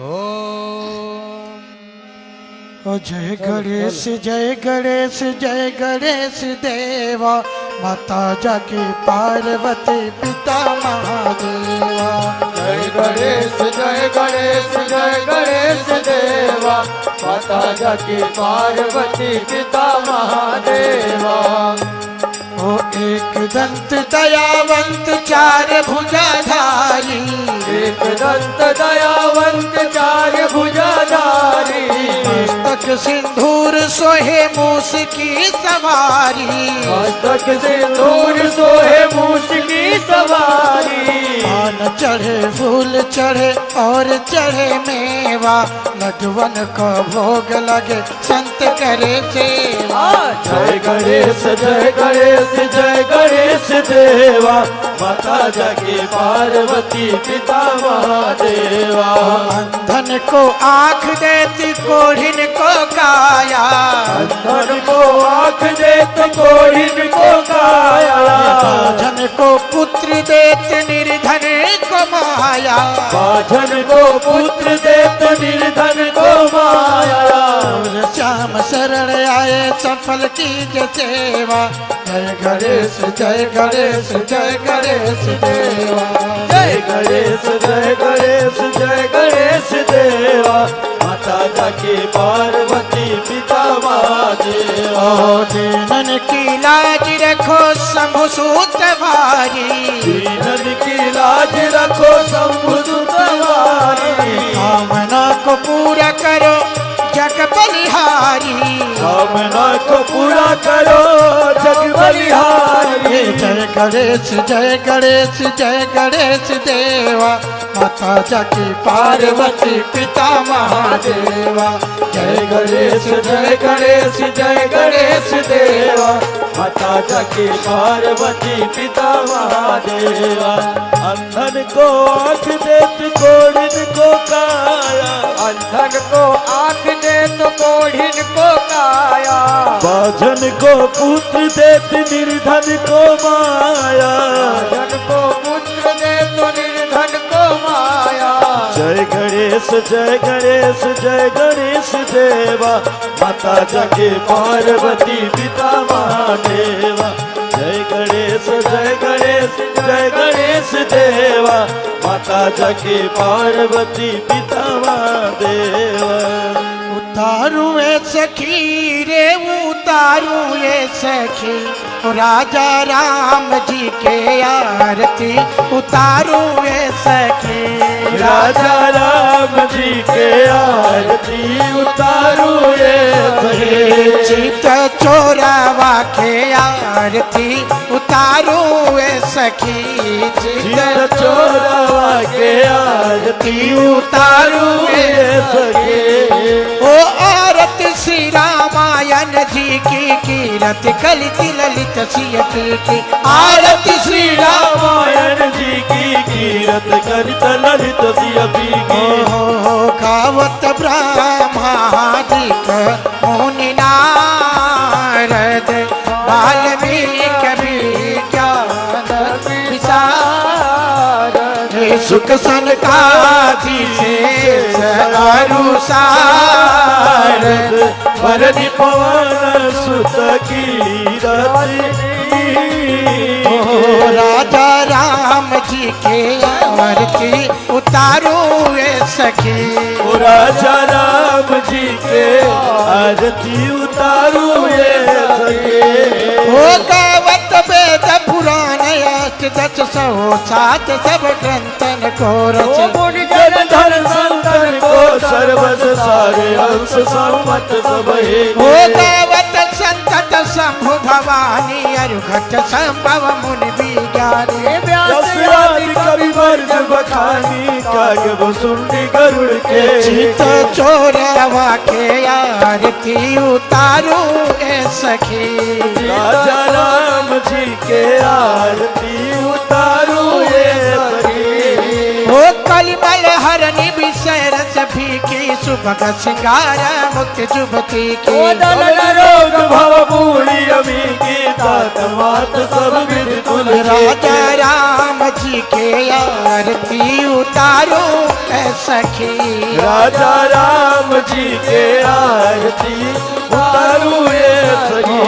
ओम जय गणेश जय गणेश जय गणेश देवा, माता जाके पार्वती पिता महादेवा। जय गणेश जय गणेश जय गणेश देवा, माता जाके पार्वती पिता महादेवा। ओ एक दंत दयावंत चार भुजाधारी, एक दंत दयावंत चार भुजाधारी, मस्तक सिंदूर सोहे मूस की सवारी, मस्तक सिंदूर सोहे मूस की सवारी। पान चढ़े फूल चढ़े और चढ़े मेवा, लड्डुवन को भोग लगे संत करे सेवा। जय गणेश जय गणेश जय गणेश देवा, माता जाके पार्वती पिता महादेवा। अंधन को आँख देती कोढ़िन को काया, अंधन को आँख देत कोढ़िन को काया। बाझन को पुत्र देत निर्धन को माया, बाझन को पुत्र देत निर्धन को माया। श्याम शरण आए सफल की सेवा। जय गणेश जय गणेश जय गणेश देवा। जय गणेश जय गणेश जय गणेश देवा, माता जाके पार्वती पिता महादेवा। दीनन की लाज रखो शंभु सूत भारी, दीनन की लाज रखो शंभु सुत भारी। कामना को पूरा करो जग बलिहारी, कामना को पूरा करो जग बलिहारी। जय गणेश जय गणेश जय गणेश देवा, माता जाकी पार्वती पिता महादेवा। जय गणेश जय गणेश जय गणेश देवा, माता जाके पार्वती पिता महादेवा। अंधन को आँख देत कोढ़िन को काया, अंधन को आँख देत कोढ़िन को काया। बाझन को पुत्र देत निर्धन को माया, बाझन को पुत्र देत निर्धन को माया। जय गणेश जय गणेश जय गणेश देवा, माता जाके पार्वती पिता महादेवा। जय गणेश जय गणेश जय गणेश देवा, माता जाके पार्वती पिता महादेवा। उतारू ए सखी रे उतारू ए सखी, राजा राम जी के आरती उतारू ए सखी। राजा राम जी के आरती उतारू ये चित चोरावा के आरती उतारू ए सखी। चित चोरावा के आरती उतारू ये सखी। ओ जी की कीरत कलित ललित सियती की आरती श्री रामायण जी की कीरत करित ललित सियती की गावत ब्रह्मादिक मुनि नारद वाल्मीकि विज्ञान विशारद सुख सनकादि शेष अरु सारद वरदि पवन सुत कीरत राजा राम जी के आरती उतारो ए सखी राजा राम जी के आरती उतारू ये सके ओ गावत वेद पुराण अष्ट दश सौ सात सब ग्रंथन को रच जन धन संतन को सर्वस सारे अंश सम्मत सब हे ओ गावत संतत शंभु भवानी अरुघट संभव मुनि विज्ञानी व्यासराज कवि वर्ज बखानी काग सुंडी गरुड़ के चित चोरवा के आरती उतारू ए सखी राजा राम जी के आरती उतारू ये सखी ओ कलिमल हरनि विषय रस फीकी सुभग सिंगार मुक्ति जुबती की रोग भव पूरी अमी की तात मात सब विधि तुल राजा राम जी के आरती उतारो ए सखी राजा राम जी के आरती उतारू ये सखी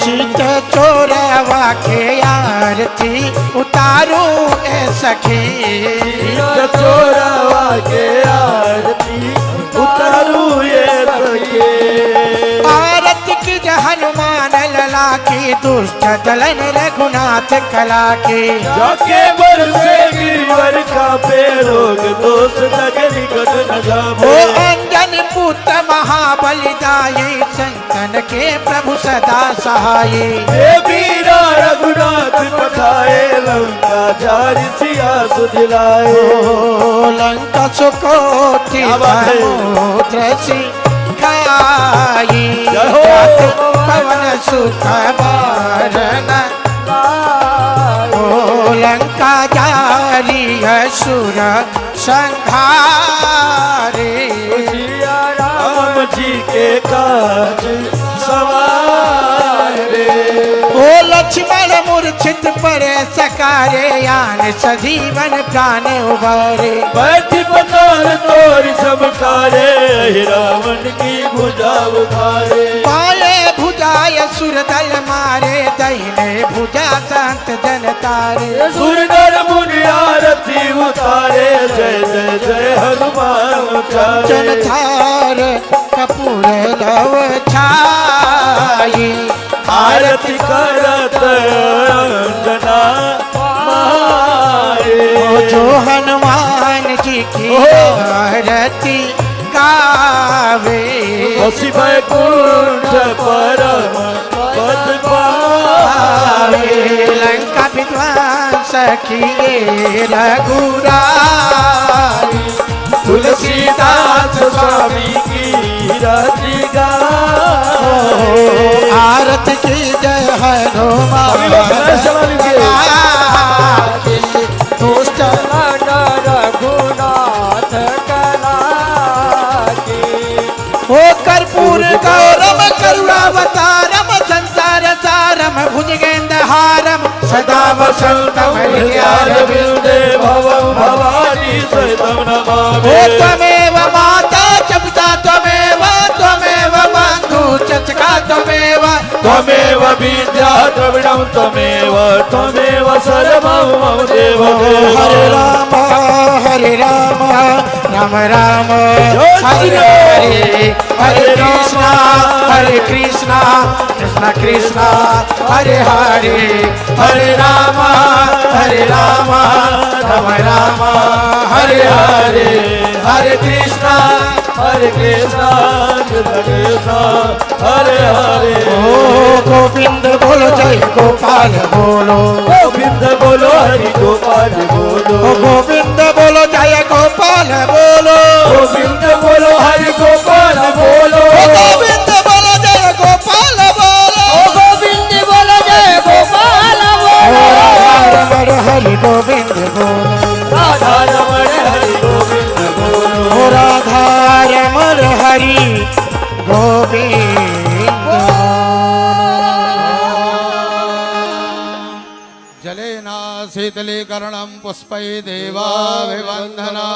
चित चोरवा के आरती उतारो ए सखी चोरवा के आरती उतारू ये सखी आरती की हनुमान लला की दुष्ट दलन रघुनाथ कला की जाके बरसे गिरिवर का पेरोग दोष नगरी गट न ओ जाबो अंजन पुत्र महाबलिदाई संतन के प्रभु सदा सहाई हे वीरा रघुनाथ पठाए लंका जारी सिया सुधिलाए ओ लंका सुकोटि समुद्र सिखाई पवन सुख बारन ओ लंका जारी असुर संहारे राम जी के काज सवारे ओ लक्ष्मण मूर्छित परे सकारे यान सजीवन प्राण उबारे बैठी पताल तोर चमकारे रावण की भुजा उतारे पाए भुजाय सुर दल मारे दहिने भुजा संत जन तारे सुरनर मुनि आरती उतारे जय जय जय हनुमान जन चारे थार कपूर लव छाई आरती करत अंजना मारे जो हनुमान जी की आरती गावे वसी बैकुंठ परम पद पावे लंका विद्वांस किए रघुराई तुलसीदास स्वामी की रति आरत की जय हनुमान दुष्ट रघुनाथ कला ओ कर्पूर गौरम करुणावतारम संसार सारम भुजगेंद्र हारम सदा वसंतम हृदयारविंदे भवं भवानी सहितं ओ नमामि त्वमेव माता च पिता त्वमेव त्वमेव बन्धु च सखा त्वमेव त्वमेव विद्या द्रविणं त्वमेव त्वमेव सर्वं मम देव हरे राम राम राम हरे हरे हरे कृष्णा कृष्णा कृष्णा हरे हरे हरे राम राम राम हरे हरे हरे कृष्णा कृष्णा कृष्णा हरे हरे ओ गोविंद बोलो जय गोपाल बोलो गोविंद बोलो हरि गोपाल बोलो ओ गोविंद बोलो जय गोपाल बोलो गोविंद बोलो हरि गोपाल बोलो ओ गोविंद बोलो जय गोपाल हरि गोविंद। जलेना शीतलीकरणं पुष्पै देवाभिवन्दना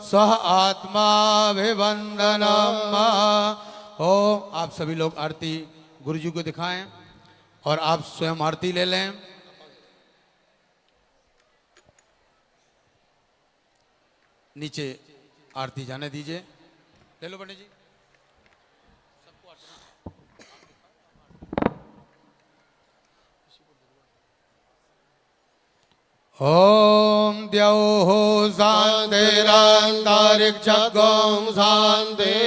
स्वः आत्माभिवन्दनम्। ओम आप सभी लोग आरती गुरु जी को दिखाएं और आप स्वयं आरती ले लें। नीचे आरती जाने दीजिए। ले लो पंडित जी। ओम द्यौः शान्तिरन्तरिक्षगं शान्ति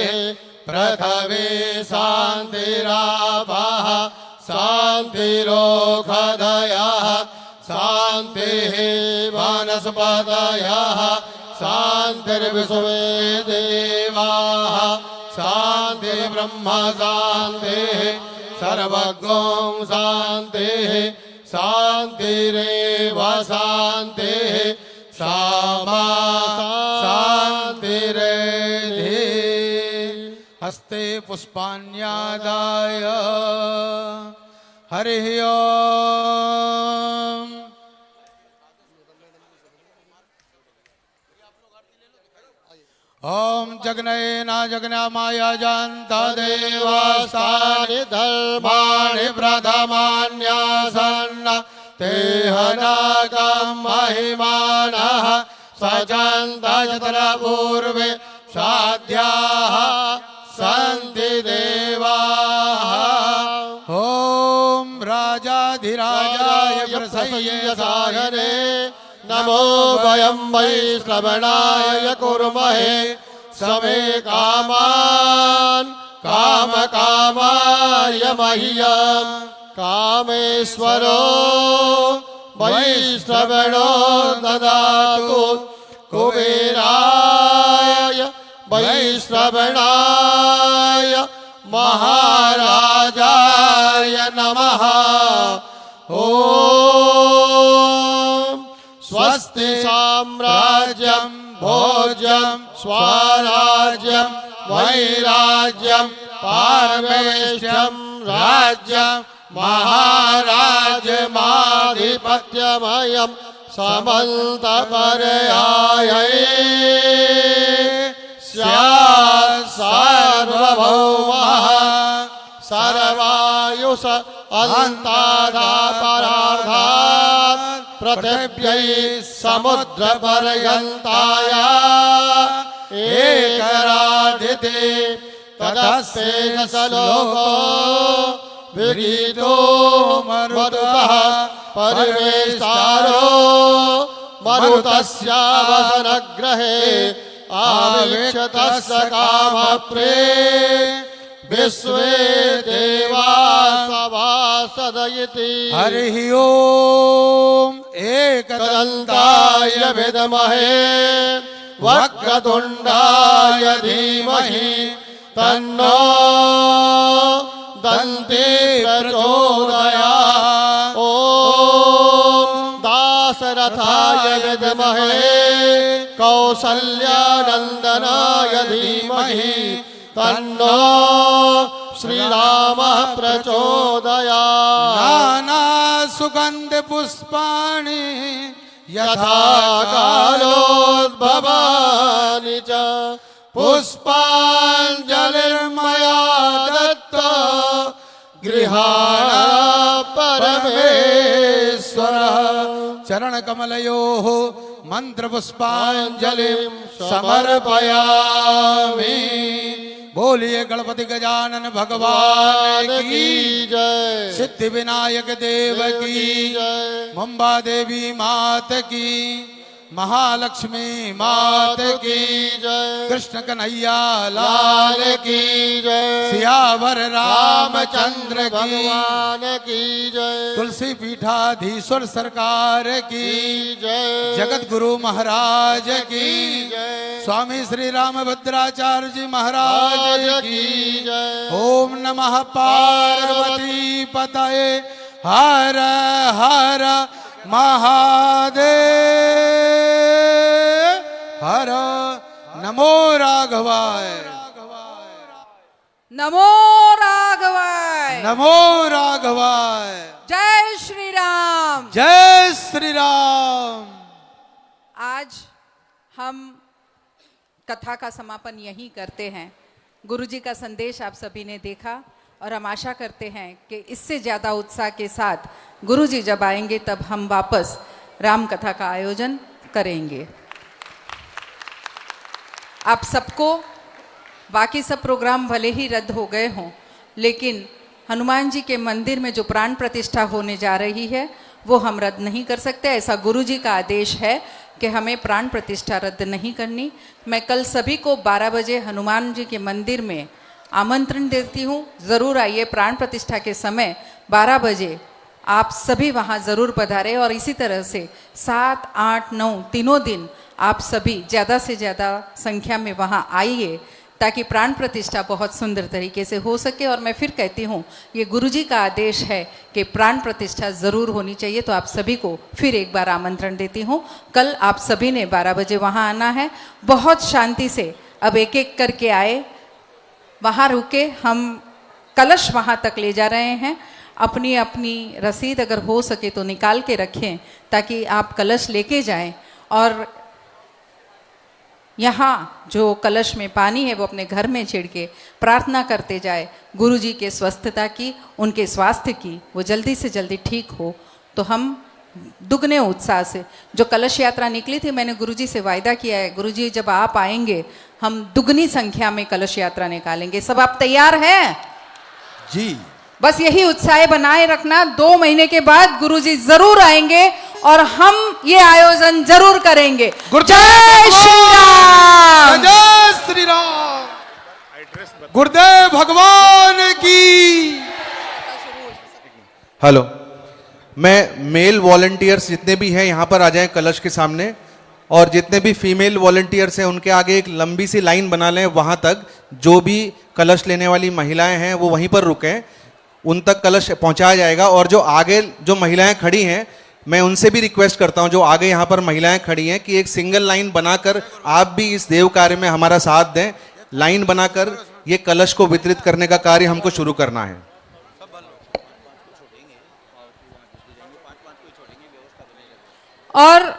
पृथिवी शान्तिरापः शान्तिरोषधयः शान्तिः वनस्पतयः शान्तिर्विश्वे देवाः शान्तिर्ब्रह्म शान्तिः सर्वगं शान्तिः शान्तिरेव शान्तिः सामा शान्तिरेधि। हस्ते पुष्पाण्यादाय हरिः ओम्। ओम जगनयन जगनामाया जानता देवास्तानि धर्माणि प्रथमान्यासन्न ते हनाकं महिमानः सजन्त यत्र पूर्वे साध्याः सन्ति देवाः। ओम राजाधिराजाय प्रसह्य सागरे नमो वयं वै श्रवणाय कुर्महे समे कामान् कामकामाय मह्यं कामेश्वरो वै श्रवणो ददातु कुबेराय वै श्रवणाय महाराजाय नमः। ओम स्वस्ति साम्राज्यं भोज्यं स्वराज्यं वैराज्यं पारमेष्ठ्यं राज्यं महाराजमाधिपत्यमयं समन्तपर्यायै स्यात् सार्वभौमः सर्वायुष अन्तादापरार्धात् पृथिव्यै समुद्रपर्यन्ताय एकरादिते तदस्तेजसलोको विगीतो मरुतः परिवेष्टारो मरुतस्यावसनग्रहे आविक्षतस्य कामप्रे विश्वे देवा सभासदयति। हरिः ओम एकदन्ताय विद्महे वक्रतुण्डाय धीमहि तन्नो दन्ती प्रचोदयात्। ओम दाशरथाय विद्महे कौसल्यानन्दनाय धीमहि तन्नो श्रीरामः प्रचोदयात्। नाना सुगन्ध पुष्पाणि यथा कालोद्भवानि च पुष्पाञ्जलिर्मया दत्त गृहाण परमेश्वरः। चरणकमलयोः मन्त्रपुष्पाञ्जलिं समर्पयामि। बोलिए गणपति गजानन भगवान की जय। सिद्धि विनायक देव की जय। मुंबा देवी मात की, महालक्ष्मी मात की जय। कृष्ण कन्हैया लाल की जय। सियावर रामचंद्र भगवान की जय। तुलसी पीठाधीश्वर सरकार की जय। जगत गुरु महाराज की जय। स्वामी श्री रामभद्राचार्य जी महाराज की जय। ओम नमः पार्वती पतये हर हर महादेव हर नमो राघवाय। नमो राघवाय। नमो राघवाय। जय श्री राम। जय श्री राम। आज हम कथा का समापन यहीं करते हैं। गुरुजी का संदेश आप सभी ने देखा और हम आशा करते हैं कि इससे ज़्यादा उत्साह के साथ गुरुजी जब आएंगे तब हम वापस राम कथा का आयोजन करेंगे। आप सबको बाकी सब प्रोग्राम भले ही रद्द हो गए हों, लेकिन हनुमान जी के मंदिर में जो प्राण प्रतिष्ठा होने जा रही है वो हम रद्द नहीं कर सकते। ऐसा गुरुजी का आदेश है कि हमें प्राण प्रतिष्ठा रद्द नहीं करनी। मैं कल सभी को 12 बजे हनुमान जी के मंदिर में आमंत्रण देती हूँ। ज़रूर आइए, प्राण प्रतिष्ठा के समय 12 बजे आप सभी वहाँ ज़रूर पधारें। और इसी तरह से 7, 8, 9 तीनों दिन आप सभी ज़्यादा से ज़्यादा संख्या में वहाँ आइए ताकि प्राण प्रतिष्ठा बहुत सुंदर तरीके से हो सके। और मैं फिर कहती हूँ, ये गुरुजी का आदेश है कि प्राण प्रतिष्ठा ज़रूर होनी चाहिए। तो आप सभी को फिर एक बार आमंत्रण देती हूँ। कल आप सभी ने 12 बजे वहाँ आना है। बहुत शांति से अब एक एक करके आए, वहाँ रुके। हम कलश वहाँ तक ले जा रहे हैं। अपनी अपनी रसीद अगर हो सके तो निकाल के रखें ताकि आप कलश लेके जाएं। और यहाँ जो कलश में पानी है वो अपने घर में छिड़ के प्रार्थना करते जाए गुरुजी के स्वस्थता की, उनके स्वास्थ्य की, वो जल्दी से जल्दी ठीक हो। तो हम दुगने उत्साह से जो कलश यात्रा निकली थी, मैंने गुरुजी से वायदा किया है, गुरुजी जब आप आएंगे हम दुगनी संख्या में कलश यात्रा निकालेंगे। सब आप तैयार हैं? जी। बस यही उत्साह बनाए रखना। 2 महीने के बाद गुरुजी जरूर आएंगे और हम ये आयोजन जरूर करेंगे। जय श्री राम। जय श्री राम। गुरुदेव भगवान की। हेलो, मैं मेल वॉलंटियर्स जितने भी हैं यहाँ पर आ जाएं कलश के सामने, और जितने भी फीमेल वॉलंटियर्स हैं उनके आगे एक लंबी सी लाइन बना लें। वहाँ तक जो भी कलश लेने वाली महिलाएं हैं वो वहीं पर रुकें, उन तक कलश पहुँचाया जाएगा। और जो आगे जो महिलाएं खड़ी हैं, मैं उनसे भी रिक्वेस्ट करता हूं, जो आगे यहाँ पर महिलाएं खड़ी हैं, कि एक सिंगल लाइन बनाकर आप भी इस देव कार्य में हमारा साथ दें। लाइन बनाकर ये कलश को वितरित करने का कार्य हमको शुरू करना है। और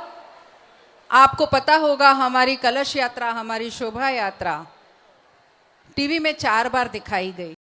आपको पता होगा हमारी कलश यात्रा, हमारी शोभा यात्रा टीवी में 4 बार दिखाई गई।